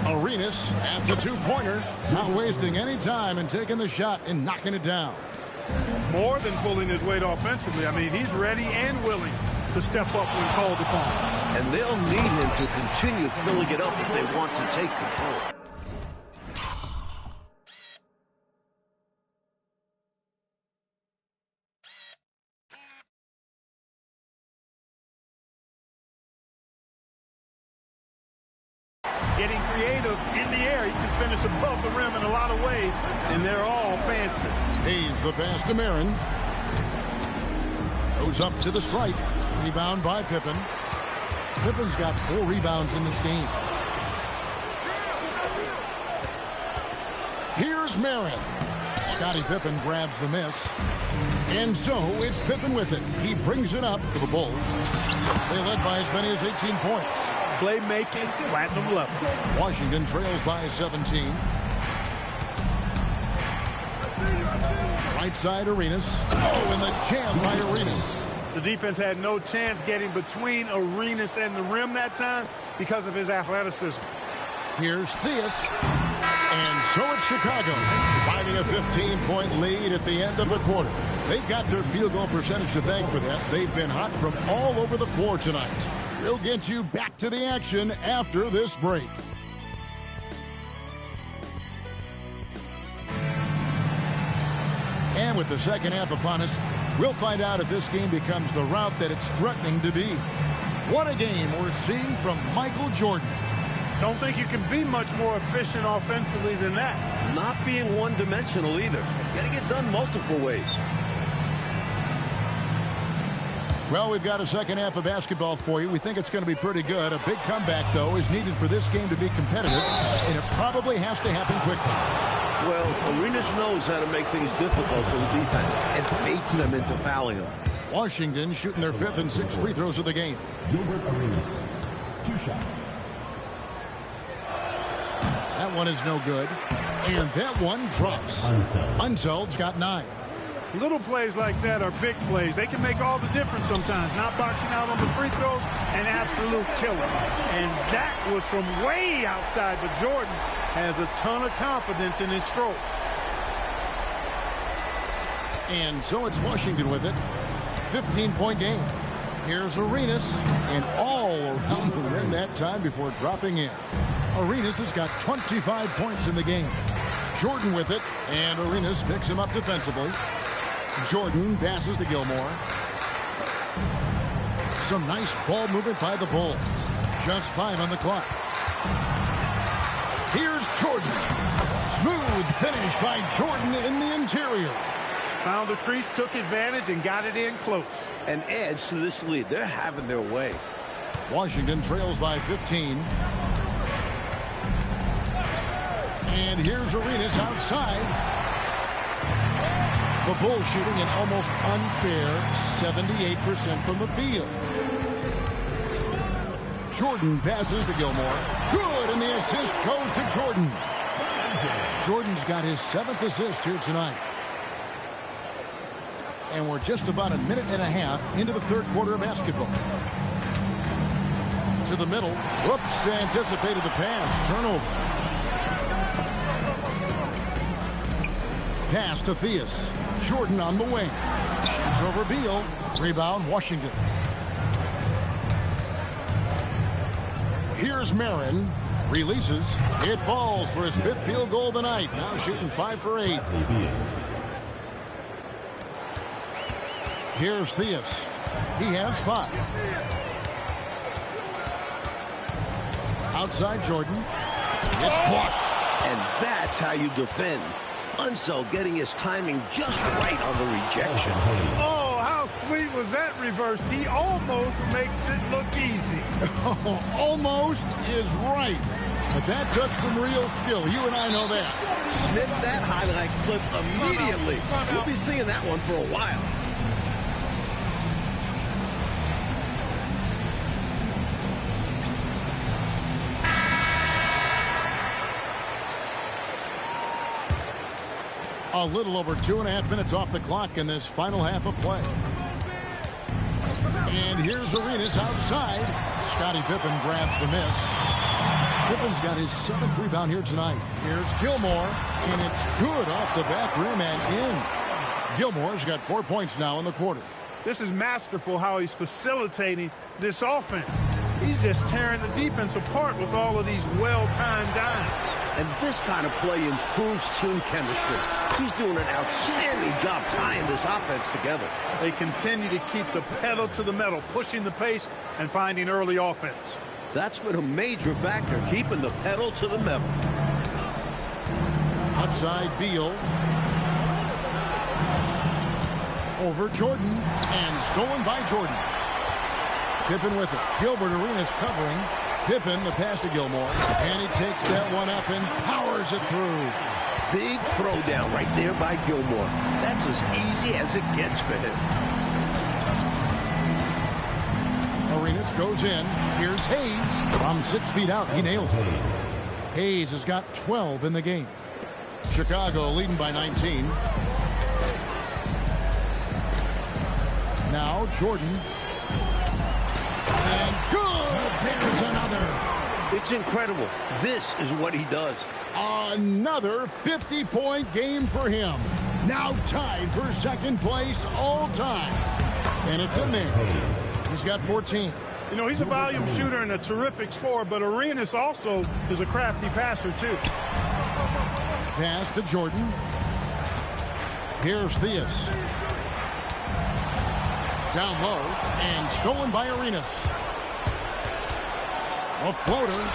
Arenas adds a two-pointer. Not wasting any time and taking the shot and knocking it down. More than pulling his weight offensively. I mean, he's ready and willing to step up when called upon. And they'll need him to continue filling it up if they want to take control. Getting creative in the air. He can finish above the rim in a lot of ways, and they're all fancy. Hayes the pass to Marin. Goes up to the stripe. Rebound by Pippen. Pippen's got 4 rebounds in this game. Here's Marin. Scottie Pippen grabs the miss. And so it's Pippen with it. He brings it up to the Bulls. They led by as many as 18 points. Playmaking, platinum level. Washington trails by 17. Right side, Arenas. Oh, and the jam by Arenas. The defense had no chance getting between Arenas and the rim that time because of his athleticism. Here's Theus. And so it's Chicago, finding a 15-point lead at the end of the quarter. They've got their field goal percentage to thank for that. They've been hot from all over the floor tonight. We'll get you back to the action after this break. And with the second half upon us, we'll find out if this game becomes the route that it's threatening to be. What a game we're seeing from Michael Jordan. Don't think you can be much more efficient offensively than that. Not being one-dimensional either. Getting it done multiple ways. Well, we've got a second half of basketball for you. We think it's going to be pretty good. A big comeback, though, is needed for this game to be competitive, and it probably has to happen quickly. Well, Arenas knows how to make things difficult for the defense and baits them into fouling them. Washington shooting their 5th and 6th free throws of the game. Gilbert Arenas, 2 shots. That one is no good. And that one drops. Unseld's got 9. Little plays like that are big plays. They can make all the difference sometimes. Not boxing out on the free throws, an absolute killer. And that was from way outside, but Jordan has a ton of confidence in his stroke. And so it's Washington with it. 15-point game. Here's Arenas, and all around the rim that time before dropping in. Arenas has got 25 points in the game. Jordan with it, and Arenas picks him up defensively. Jordan passes to Gilmore. Some nice ball movement by the Bulls. Just 5 on the clock. Here's Jordan. Smooth finish by Jordan in the interior. Found the crease, took advantage, and got it in close. And adds to this lead. They're having their way. Washington trails by 15. And here's Arenas outside. The Bulls shooting an almost unfair 78% from the field. Jordan passes to Gilmore. Good, and the assist goes to Jordan. Jordan's got his 7th assist here tonight. And we're just about a minute and a half into the third quarter of basketball. To the middle. Whoops, anticipated the pass. Turnover. Pass to Theus. Jordan on the wing. Shoots over Beal. Rebound, Washington. Here's Marin. Releases. It falls for his 5th field goal of the night. Now shooting 5 for 8. Here's Theus. He has 5. Outside Jordan. It's blocked. And that's how you defend. Unseld getting his timing just right on the rejection. Oh, how sweet was that reversed? He almost makes it look easy. Almost is right. But that took some real skill. You and I know that. Snip that highlight clip immediately. We'll be seeing that one for a while. A little over 2.5 minutes off the clock in this final half of play. And here's Arenas outside. Scottie Pippen grabs the miss. Pippen's got his 7th rebound here tonight. Here's Gilmore, and it's good off the back rim and in. Gilmore's got 4 points now in the quarter. This is masterful how he's facilitating this offense. He's just tearing the defense apart with all of these well-timed dimes. And this kind of play improves team chemistry. He's doing an outstanding job tying this offense together. They continue to keep the pedal to the metal, pushing the pace and finding early offense. That's been a major factor, keeping the pedal to the metal. Outside Beal. Over Jordan, and stolen by Jordan. Pippen with it. Gilbert Arenas covering. Pippen, the pass to Gilmore. And he takes that one up and powers it through. Big throwdown right there by Gilmore. That's as easy as it gets for him. Arenas goes in. Here's Hayes. From 6 feet out, he nails it. Hayes has got 12 in the game. Chicago leading by 19. Now Jordan. And good! There's another. It's incredible. This is what he does. Another 50-point game for him. Now tied for 2nd place all time. And it's in there. He's got 14. You know, he's a volume shooter and a terrific scorer, but Arenas also is a crafty passer, too. Pass to Jordan. Here's Theus. Down low, and stolen by Arenas. A floater.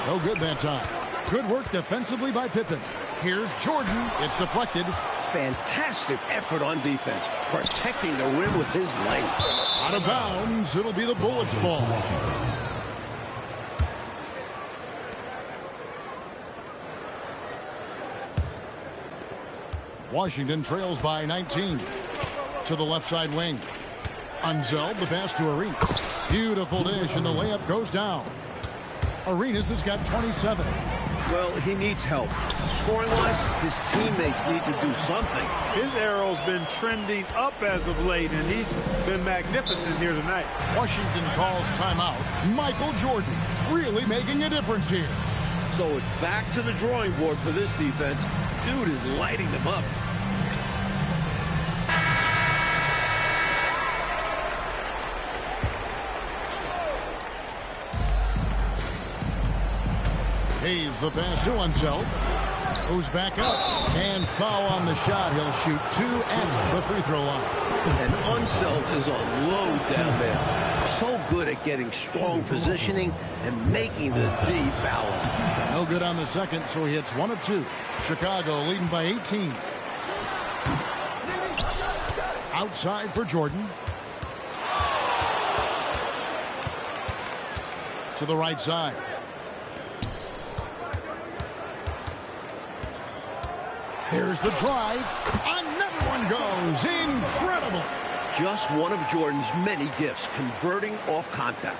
No good that time. Good work defensively by Pippen. Here's Jordan. It's deflected. Fantastic effort on defense, protecting the rim with his length. Out of bounds. It'll be the Bullets' ball. Washington trails by 19. To the left side wing. Unseld, the pass to Arenas. Beautiful dish, and the layup goes down. Arenas has got 27. Well, he needs help. Scoring-wise, his teammates need to do something. His arrow's been trending up as of late, and he's been magnificent here tonight. Washington calls timeout. Michael Jordan really making a difference here. So it's back to the drawing board for this defense. Dude is lighting them up. Hayes the pass to Unseld. Who's back up. And foul on the shot. He'll shoot 2 at the free throw line. And Unseld is a load down there. So good at getting strong positioning and making the D foul. No good on the second, so he hits 1 of 2. Chicago leading by 18. Outside for Jordan. To the right side. Here's the drive. Another one goes. Incredible. Just one of Jordan's many gifts, converting off contact.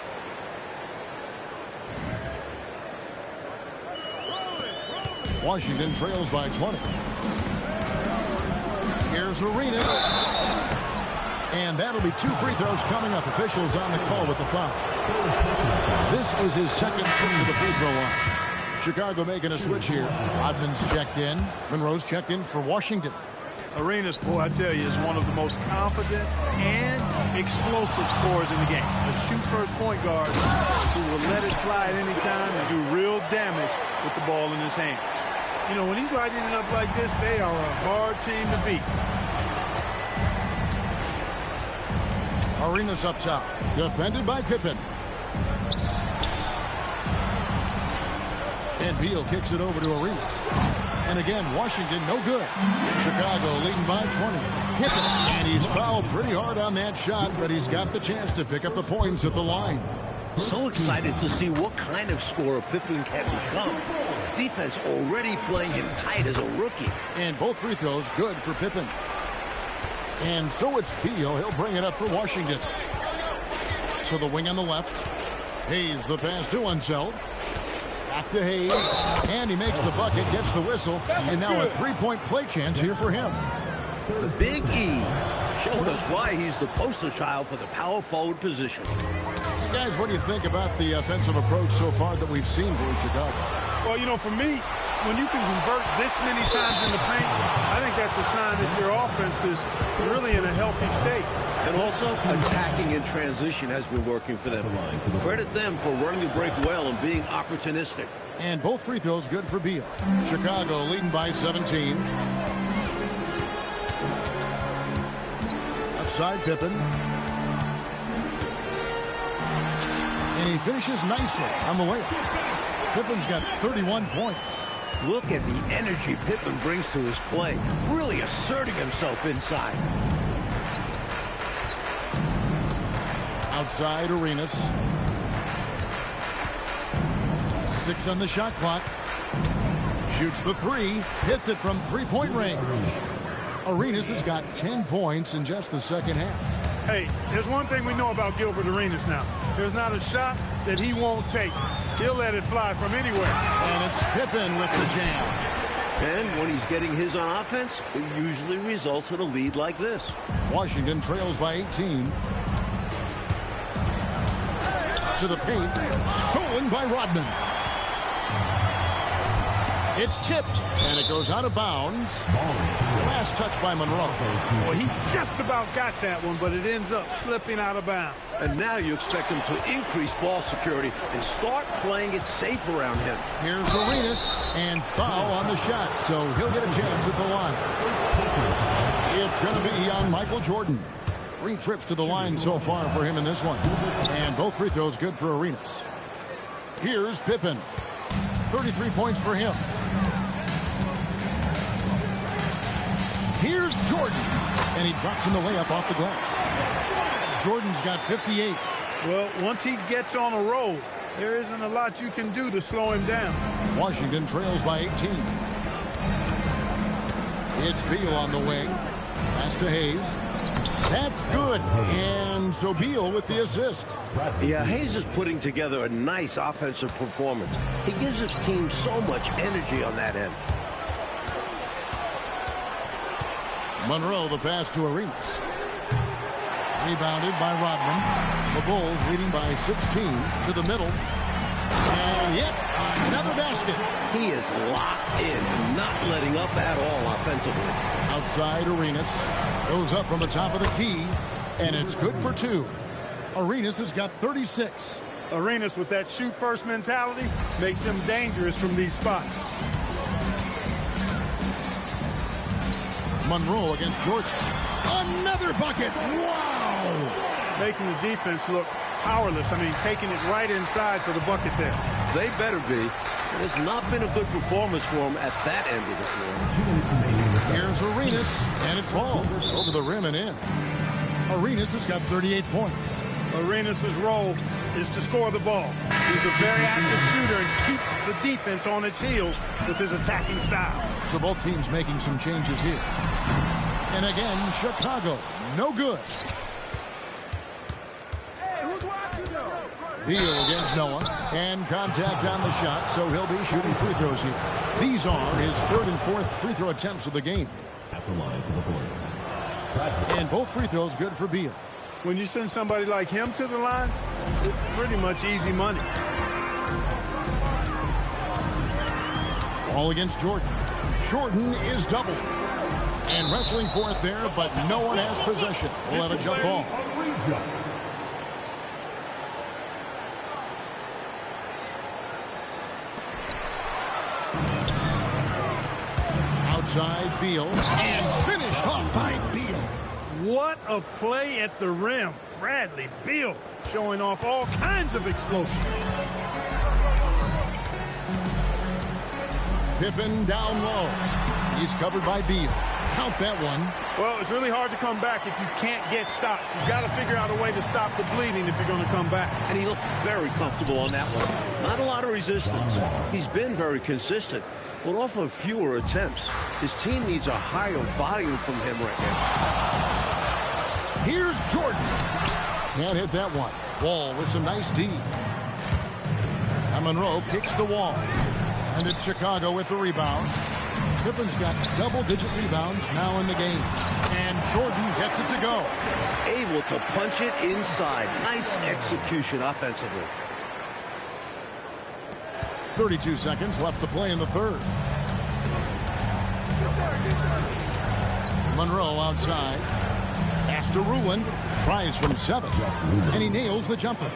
Washington trails by 20. Here's Arenas. And that'll be 2 free throws coming up. Officials on the call with the foul. This is his 2nd trip to the free throw line. Chicago making a switch here. Rodman's checked in. Monroe's checked in for Washington. Arenas, boy, I tell you, is one of the most confident and explosive scorers in the game. A shoot-first point guard who will let it fly at any time and do real damage with the ball in his hand. You know, when he's lighting it up like this, they are a hard team to beat. Arenas up top, defended by Pippen. And Beal kicks it over to Arenas. And again, Washington no good. Chicago leading by 20. Pippen, and he's fouled pretty hard on that shot, but he's got the chance to pick up the points at the line. So excited to see what kind of scorer Pippen can become. Defense already playing him tight as a rookie. And both free throws good for Pippen. And so it's Beal. He'll bring it up for Washington. So the wing on the left. Hayes the pass to Unseld. Back to Hayes. And he makes the bucket, gets the whistle. And now a three-point play chance here for him. The Big E showed us why he's the poster child for the power forward position. Guys, what do you think about the offensive approach so far that we've seen for Chicago? Well, you know, for me, when you can convert this many times in the paint, I think that's a sign that your offense is really in a healthy state. And also, attacking in transition has been working for them. Credit them for running the break well and being opportunistic. And both free throws good for Beal. Chicago leading by 17. Outside Pippen. And he finishes nicely on the layup. Pippen's got 31 points. Look at the energy Pippen brings to his play, really asserting himself inside. Outside Arenas. 6 on the shot clock. Shoots the three. Hits it from three-point range. Arenas has got 10 points in just the second half. Hey, there's one thing we know about Gilbert Arenas now. There's not a shot that he won't take. He'll let it fly from anywhere. And it's Pippen with the jam. And when he's getting his on offense, it usually results in a lead like this. Washington trails by 18. To the paint. Stolen by Rodman. It's tipped, and it goes out of bounds. Last touch by Monroe. Well, he just about got that one, but it ends up slipping out of bounds. And now you expect him to increase ball security and start playing it safe around him. Here's Arenas, and foul on the shot, so he'll get a chance at the line. It's going to be on Michael Jordan. 3 trips to the line so far for him in this one. And both free throws good for Arenas. Here's Pippen. 33 points for him. Here's Jordan. And he drops in the layup off the glass. Jordan's got 58. Well, once he gets on a roll, there isn't a lot you can do to slow him down. Washington trails by 18. It's Beal on the wing. Pass to Hayes. That's good. And so Beal with the assist. Yeah, Hayes is putting together a nice offensive performance. He gives his team so much energy on that end. Monroe, the pass to Arenas. Rebounded by Rodman. The Bulls leading by 16 to the middle. And yet, another basket. He is locked in, not letting up at all offensively. Outside Arenas. Goes up from the top of the key. And it's good for 2. Arenas has got 36. Arenas with that shoot-first mentality makes him dangerous from these spots. Monroe against Jordan. Another bucket. Wow. Making the defense look powerless. I mean, taking it right inside for the bucket there. They better be. It has not been a good performance for him at that end of the floor. Here's Arenas, and it falls over the rim and in. Arenas has got 38 points. Arenas' role is to score the ball. He's a very active shooter and keeps the defense on its heels with his attacking style. So both teams making some changes here. And again, Chicago, no good. Beal against Noah, and contact on the shot, so he'll be shooting free throws here. These are his 3rd and 4th free throw attempts of the game. At the line for the points. And both free throws good for Beal. When you send somebody like him to the line, it's pretty much easy money. All against Jordan. Jordan is doubled. And wrestling for it there, but no one has possession. We'll have a jump ball. Outside, Beal. And finished off by Beal. What a play at the rim. Bradley Beal showing off all kinds of explosion. Pippen down low. He's covered by Beal. Count that one. Well, it's really hard to come back if you can't get stops. You've got to figure out a way to stop the bleeding if you're going to come back. And he looked very comfortable on that one. Not a lot of resistance. He's been very consistent, but off of fewer attempts. His team needs a higher volume from him right now. Here's Jordan. Can't hit that one. Wall with some nice D. And Monroe kicks the Wall. And it's Chicago with the rebound. Pippen's got double-digit rebounds now in the game. And Jordan gets it to go. Able to punch it inside. Nice execution offensively. 32 seconds left to play in the third. Monroe outside. Pass to Ruland. Tries from 7. And he nails the jumper.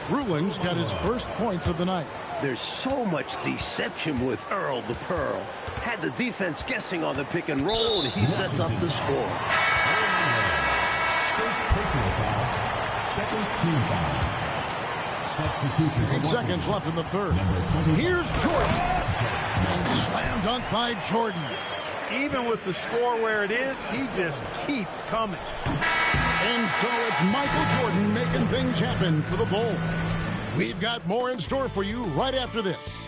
Ruland's got his first points of the night. There's so much deception with Earl the Pearl. Had the defense guessing on the pick and roll, and he sets up the score. First personal foul. Second team foul. Substitution. 8 seconds left in the third. Here's Jordan. And slam dunk by Jordan. Even with the score where it is, he just keeps coming. And so it's Michael Jordan making things happen for the Bulls. We've got more in store for you right after this.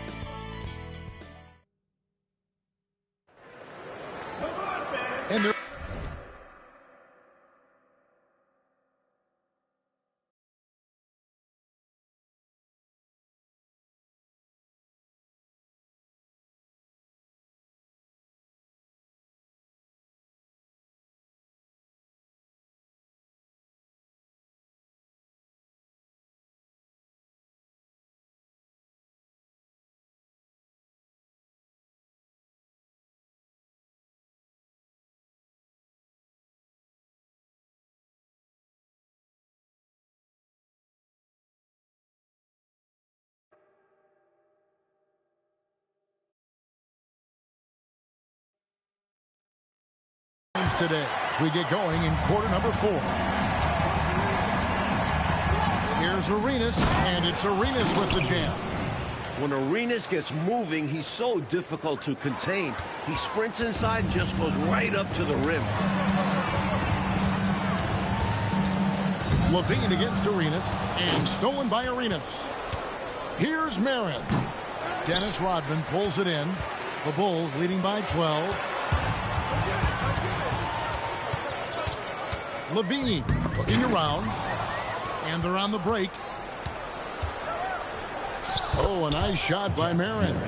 And they're today as we get going in quarter number 4. Here's Arenas, and it's Arenas with the jam. When Arenas gets moving, he's so difficult to contain. He sprints inside and just goes right up to the rim. Levine against Arenas, and stolen by Arenas. Here's Marin. Dennis Rodman pulls it in. The Bulls leading by 12. Levine looking around, and they're on the break. Oh, a nice shot by Marin.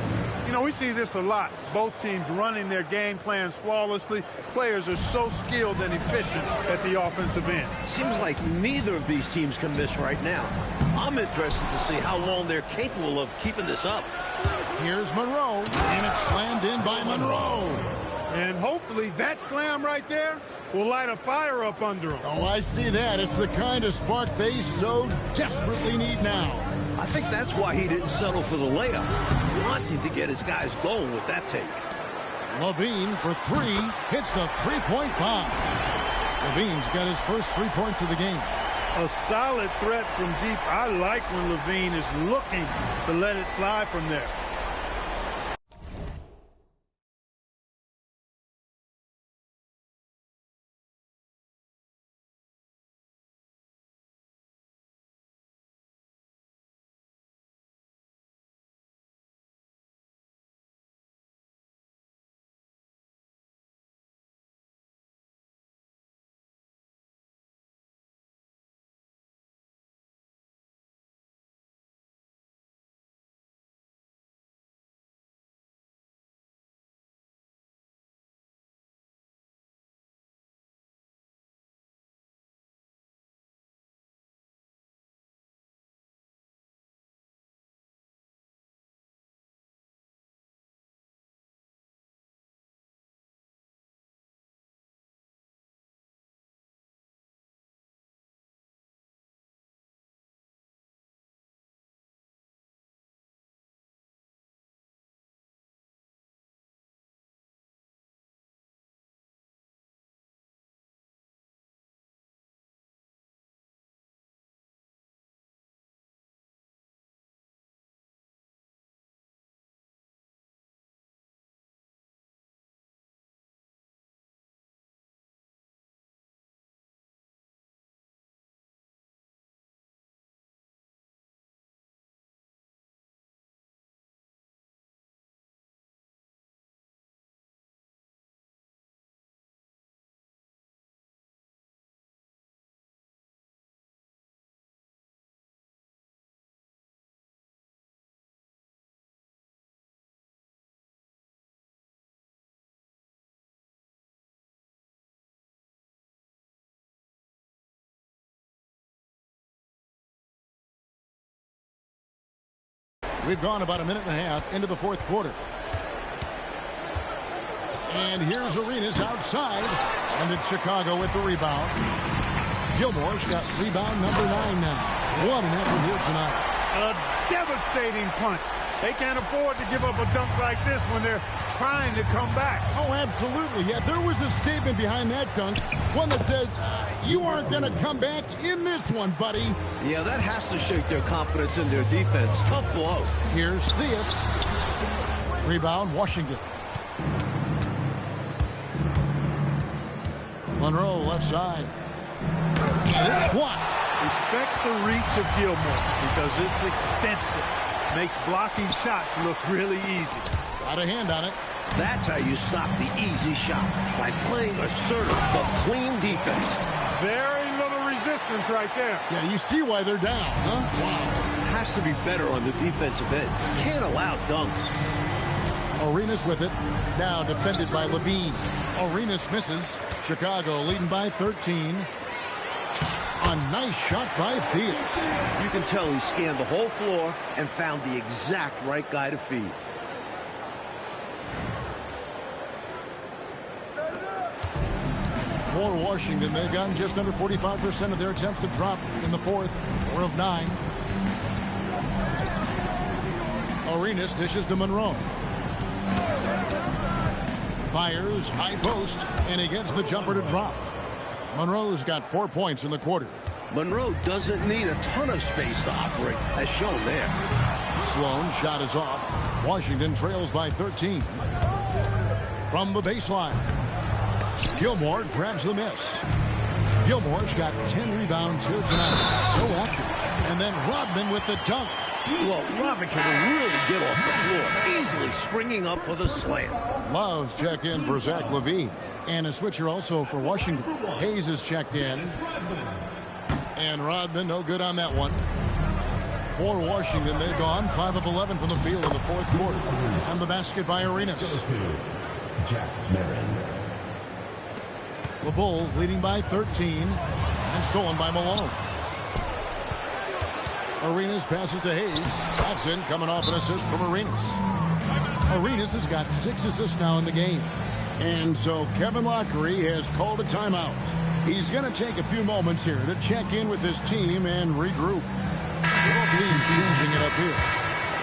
You know, we see this a lot. Both teams running their game plans flawlessly. Players are so skilled and efficient at the offensive end. Seems like neither of these teams can miss right now. I'm interested to see how long they're capable of keeping this up. Here's Monroe, and it's slammed in by Monroe. And hopefully that slam right there will light a fire up under them. Oh, I see that. It's the kind of spark they so desperately need now. I think that's why he didn't settle for the layup. Wanting to get his guys going with that take. Levine for 3, hits the three-point bomb. Levine's got his first 3 points of the game. A solid threat from deep. I like when Levine is looking to let it fly from there. We've gone about a minute and a half into the fourth quarter. And here's Arenas outside. And it's Chicago with the rebound. Gilmore's got rebound number 9 now. What an effort here tonight. A devastating punch. They can't afford to give up a dunk like this when they're trying to come back. Oh, absolutely. Yeah, there was a statement behind that dunk. One that says, you aren't going to come back in this one, buddy. Yeah, that has to shake their confidence in their defense. Tough blow. Here's Theus. Rebound, Washington. Monroe, left side. And it's blocked. Respect the reach of Gilmore because it's extensive. Makes blocking shots look really easy. Got a hand on it. That's how you stop the easy shot, by playing assertive but clean defense. Very little resistance right there. Yeah, you see why they're down, huh? Wow. Has to be better on the defensive end. Can't allow dunks. Arenas with it. Now defended by Levine. Arenas misses. Chicago leading by 13. A nice shot by Theus. You can tell he scanned the whole floor and found the exact right guy to feed. For Washington, they've gotten just under 45% of their attempts to drop in the fourth. 4 of 9. Arenas dishes to Monroe. Fires, high post, and he gets the jumper to drop. Monroe's got 4 points in the quarter. Monroe doesn't need a ton of space to operate, as shown there. Sloan shot is off. Washington trails by 13. From the baseline, Gilmore grabs the miss. Gilmore's got 10 rebounds here tonight. So active. And then Rodman with the dunk. Well, Rodman can really get off the floor, easily springing up for the slam. Love's check in for Zach LaVine. And a switcher also for Washington. Hayes is checked in. And Rodman, no good on that one. For Washington, they've gone 5 of 11 from the field in the fourth quarter. And the basket by Arenas. Jack Marin. The Bulls leading by 13. And stolen by Malone. Arenas passes to Hayes. That's in, coming off an assist from Arenas. Arenas has got 6 assists now in the game. And so Kevin Lockery has called a timeout. He's going to take a few moments here to check in with his team and regroup. Both teams changing it up here.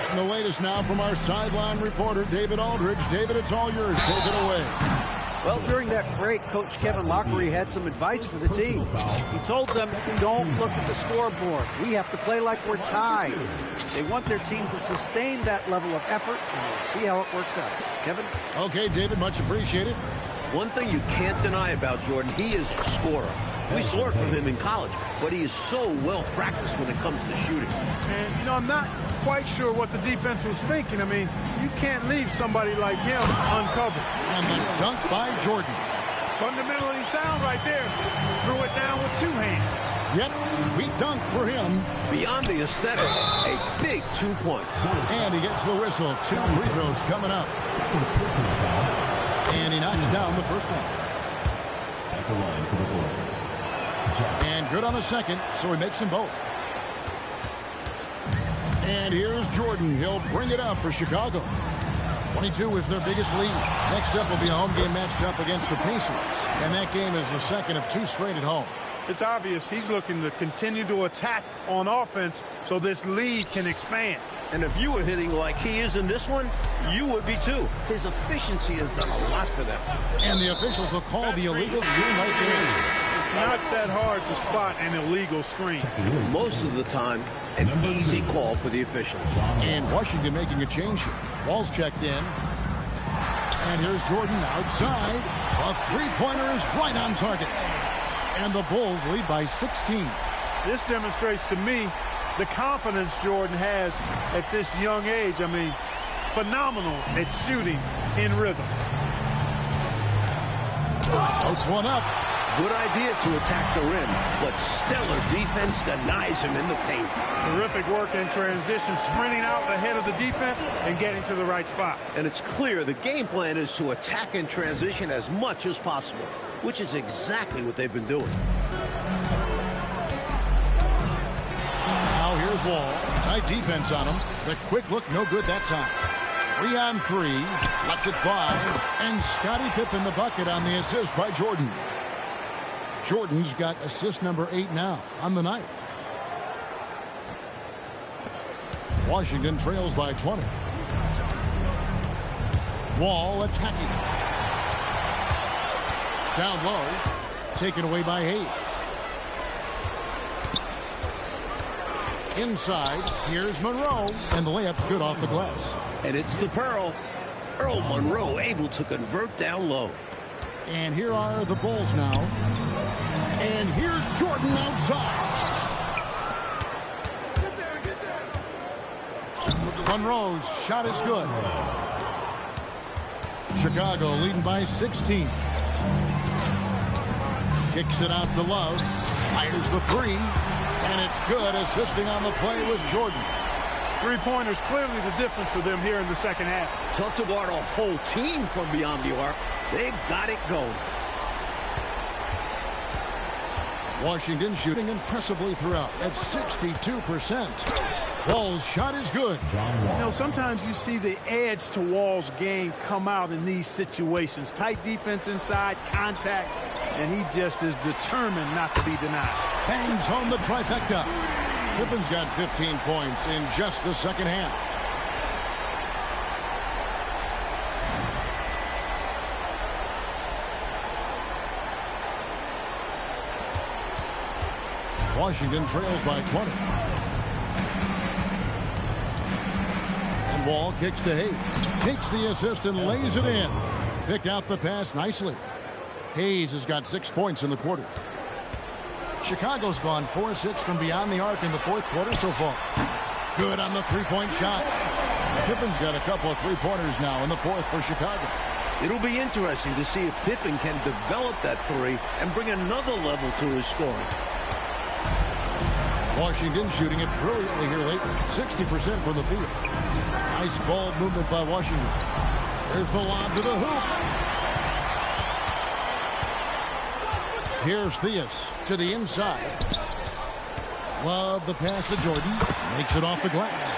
Getting the latest now from our sideline reporter, David Aldridge. David, it's all yours. Take it away. Well, during that break, Coach Kevin Lockery had some advice for the team. He told them, don't look at the scoreboard. We have to play like we're tied. They want their team to sustain that level of effort, and we'll see how it works out. Kevin? Okay, David, much appreciated. One thing you can't deny about Jordan, he is a scorer. We saw it from him in college, but he is so well practiced when it comes to shooting. And, you know, I'm not quite sure what the defense was thinking. I mean, you can't leave somebody like him uncovered. And the dunk by Jordan. Fundamentally sound right there. Threw it down with 2 hands. Yep, sweet dunk for him. Beyond the aesthetics, a big 2-point. And he gets the whistle. 2 free throws coming up. And he knocks down the first one. At the line for the Bulls. And good on the second, so he makes them both. And here's Jordan. He'll bring it up for Chicago. 22 is their biggest lead. Next up will be a home game matched up against the Pacers. And that game is the second of 2 straight at home. It's obvious he's looking to continue to attack on offense so this lead can expand. And if you were hitting like he is in this one, you would be too. His efficiency has done a lot for them. And the officials will call the illegal screen right there. It's not that hard to spot an illegal screen. Most of the time, an easy call for the officials. And Washington making a change here. Ball's checked in. And here's Jordan outside. A 3-pointer is right on target. And the Bulls lead by 16. This demonstrates to me the confidence Jordan has at this young age. I mean, phenomenal at shooting in rhythm. Pokes one up. Good idea to attack the rim, but stellar defense denies him in the paint. Terrific work in transition, sprinting out ahead of the defense and getting to the right spot. And it's clear the game plan is to attack in transition as much as possible, which is exactly what they've been doing. Now here's Wall. Tight defense on him. The quick look, no good that time. 3-on-3. Lets it fly. And Scottie Pippen the bucket on the assist by Jordan. Jordan's got assist number 8 now on the night. Washington trails by 20. Wall attacking. Down low. Taken away by Hayes. Inside, here's Monroe, and the layup's good off the glass. And it's the Pearl. Earl Monroe able to convert down low. And here are the Bulls now. And here's Jordan outside. Monroe's shot is good. Chicago leading by 16. Kicks it out to Love. Fires the 3. And it's good. Assisting on the play was Jordan. Three-pointers clearly the difference for them here in the second half. Tough to guard a whole team from beyond the arc. They've got it going. Washington shooting impressively throughout at 62%. Wall's shot is good. You know, sometimes you see the edge to Wall's game come out in these situations. Tight defense inside, contact, and he just is determined not to be denied. Bangs home the trifecta. Pippen's got 15 points in just the second half. Washington trails by 20. And Wall kicks to Hayes. Takes the assist and lays it in. Picked out the pass nicely. Hayes has got 6 points in the quarter. Chicago's gone 4-6 from beyond the arc in the fourth quarter so far. Good on the three-point shot. Pippen's got a couple of three-pointers now in the fourth for Chicago. It'll be interesting to see if Pippen can develop that 3 and bring another level to his scoring. Washington shooting it brilliantly here lately. 60% from the field. Nice ball movement by Washington. There's the lob to the hoop. Here's Theus to the inside. Love the pass to Jordan. Makes it off the glass.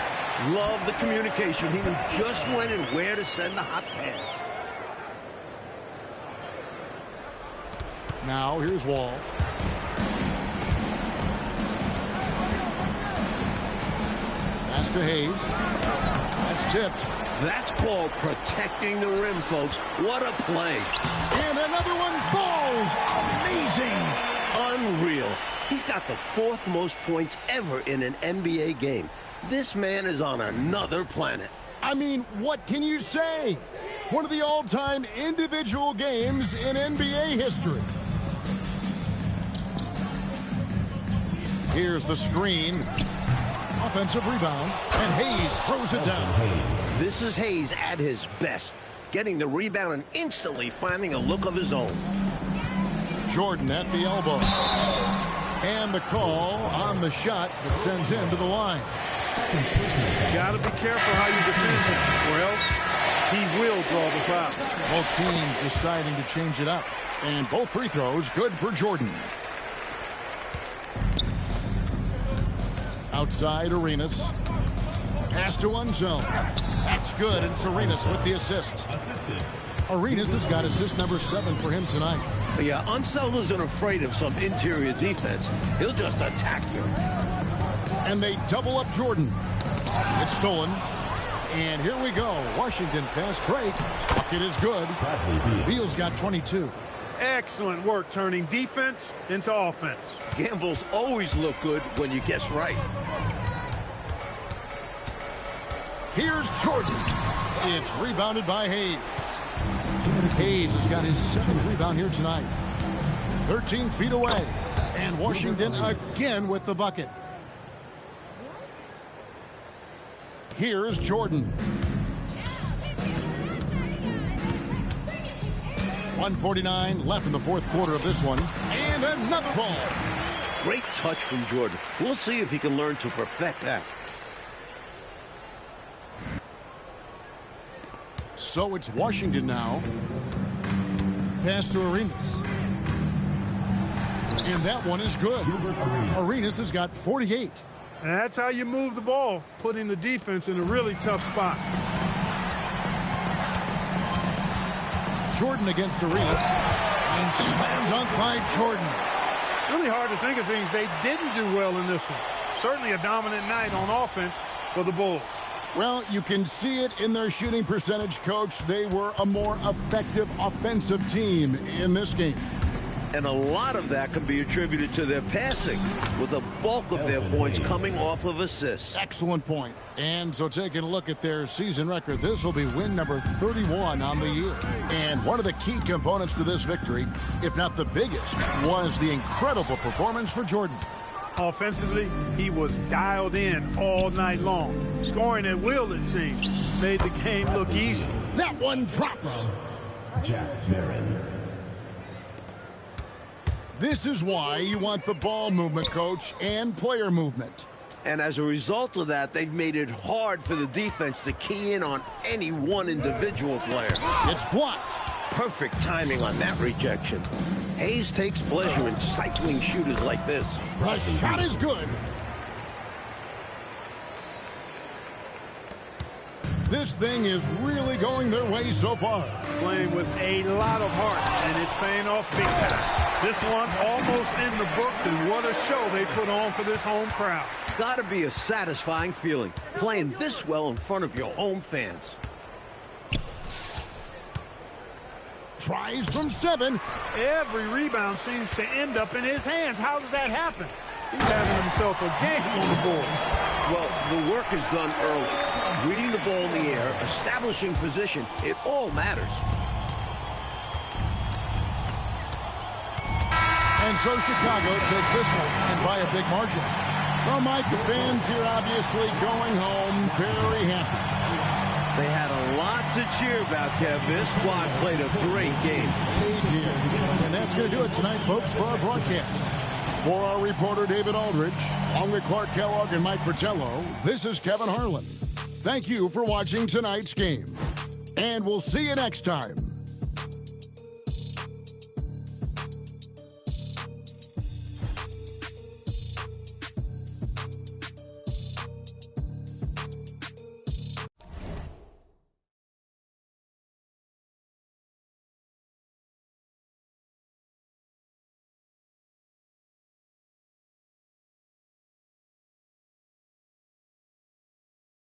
Love the communication. He knew just when and where to send the hot pass. Now here's Wall. Pass to Hayes. That's tipped. That's called protecting the rim, folks. What a play. And another one falls. Amazing. Unreal. He's got the 4th most points ever in an NBA game. This man is on another planet. I mean, what can you say? One of the all-time individual games in NBA history. Here's the screen. Offensive rebound, and Hayes throws it down. This is Hayes at his best, getting the rebound and instantly finding a look of his own. Jordan at the elbow. And the call on the shot that sends him to the line. Got to be careful how you defend him, or else he will draw the foul. Both teams deciding to change it up. And both free throws good for Jordan. Outside Arenas. Pass to Unzone. That's good, and it's Arenas with the assist. Arenas has got assist number 7 for him tonight. Yeah, Unseld isn't afraid of some interior defense. He'll just attack you. And they double up Jordan. It's stolen. And here we go. Washington fast break. Bucket is good. Beal's got 22. Excellent work turning defense into offense. Gambles always look good when you guess right. Here's Jordan. It's rebounded by Hayes. Hayes has got his 7th rebound here tonight. 13 feet away. And Washington again with the bucket. Here's Jordan. 1:49 left in the fourth quarter of this one. And another ball. Great touch from Jordan. We'll see if he can learn to perfect that. So it's Washington now. Pass to Arenas. And that one is good. Arenas has got 48. And that's how you move the ball, putting the defense in a really tough spot. Jordan against Arias. And slam dunk by Jordan. Really hard to think of things they didn't do well in this one. Certainly a dominant night on offense for the Bulls. Well, you can see it in their shooting percentage, Coach. They were a more effective offensive team in this game. And a lot of that can be attributed to their passing, with the bulk of their points coming off of assists. Excellent point. And so taking a look at their season record, this will be win number 31 on the year. And one of the key components to this victory, if not the biggest, was the incredible performance for Jordan. Offensively, he was dialed in all night long. Scoring at will, it seems, made the game look easy. That one dropped. Jack Marin. This is why you want the ball movement, Coach, and player movement. And as a result of that, they've made it hard for the defense to key in on any one individual player. It's blocked. Perfect timing on that rejection. Hayes takes pleasure in stifling shooters like this. The shot is good. This thing is really going their way so far. Playing with a lot of heart, and it's paying off big time. This one almost in the books, and what a show they put on for this home crowd. Gotta be a satisfying feeling, playing this well in front of your home fans. Tries from 7. Every rebound seems to end up in his hands. How does that happen? He's having himself a game on the board. Well, the work is done early. Reading the ball in the air, establishing position, it all matters. And so Chicago takes this one, and by a big margin. Well, Mike, the fans here obviously going home very happy. They had a lot to cheer about, Kev. This squad played a great game. They did. And that's going to do it tonight, folks, for our broadcast. For our reporter, David Aldridge, along with Clark Kellogg and Mike Fratello, this is Kevin Harlan. Thank you for watching tonight's game. And we'll see you next time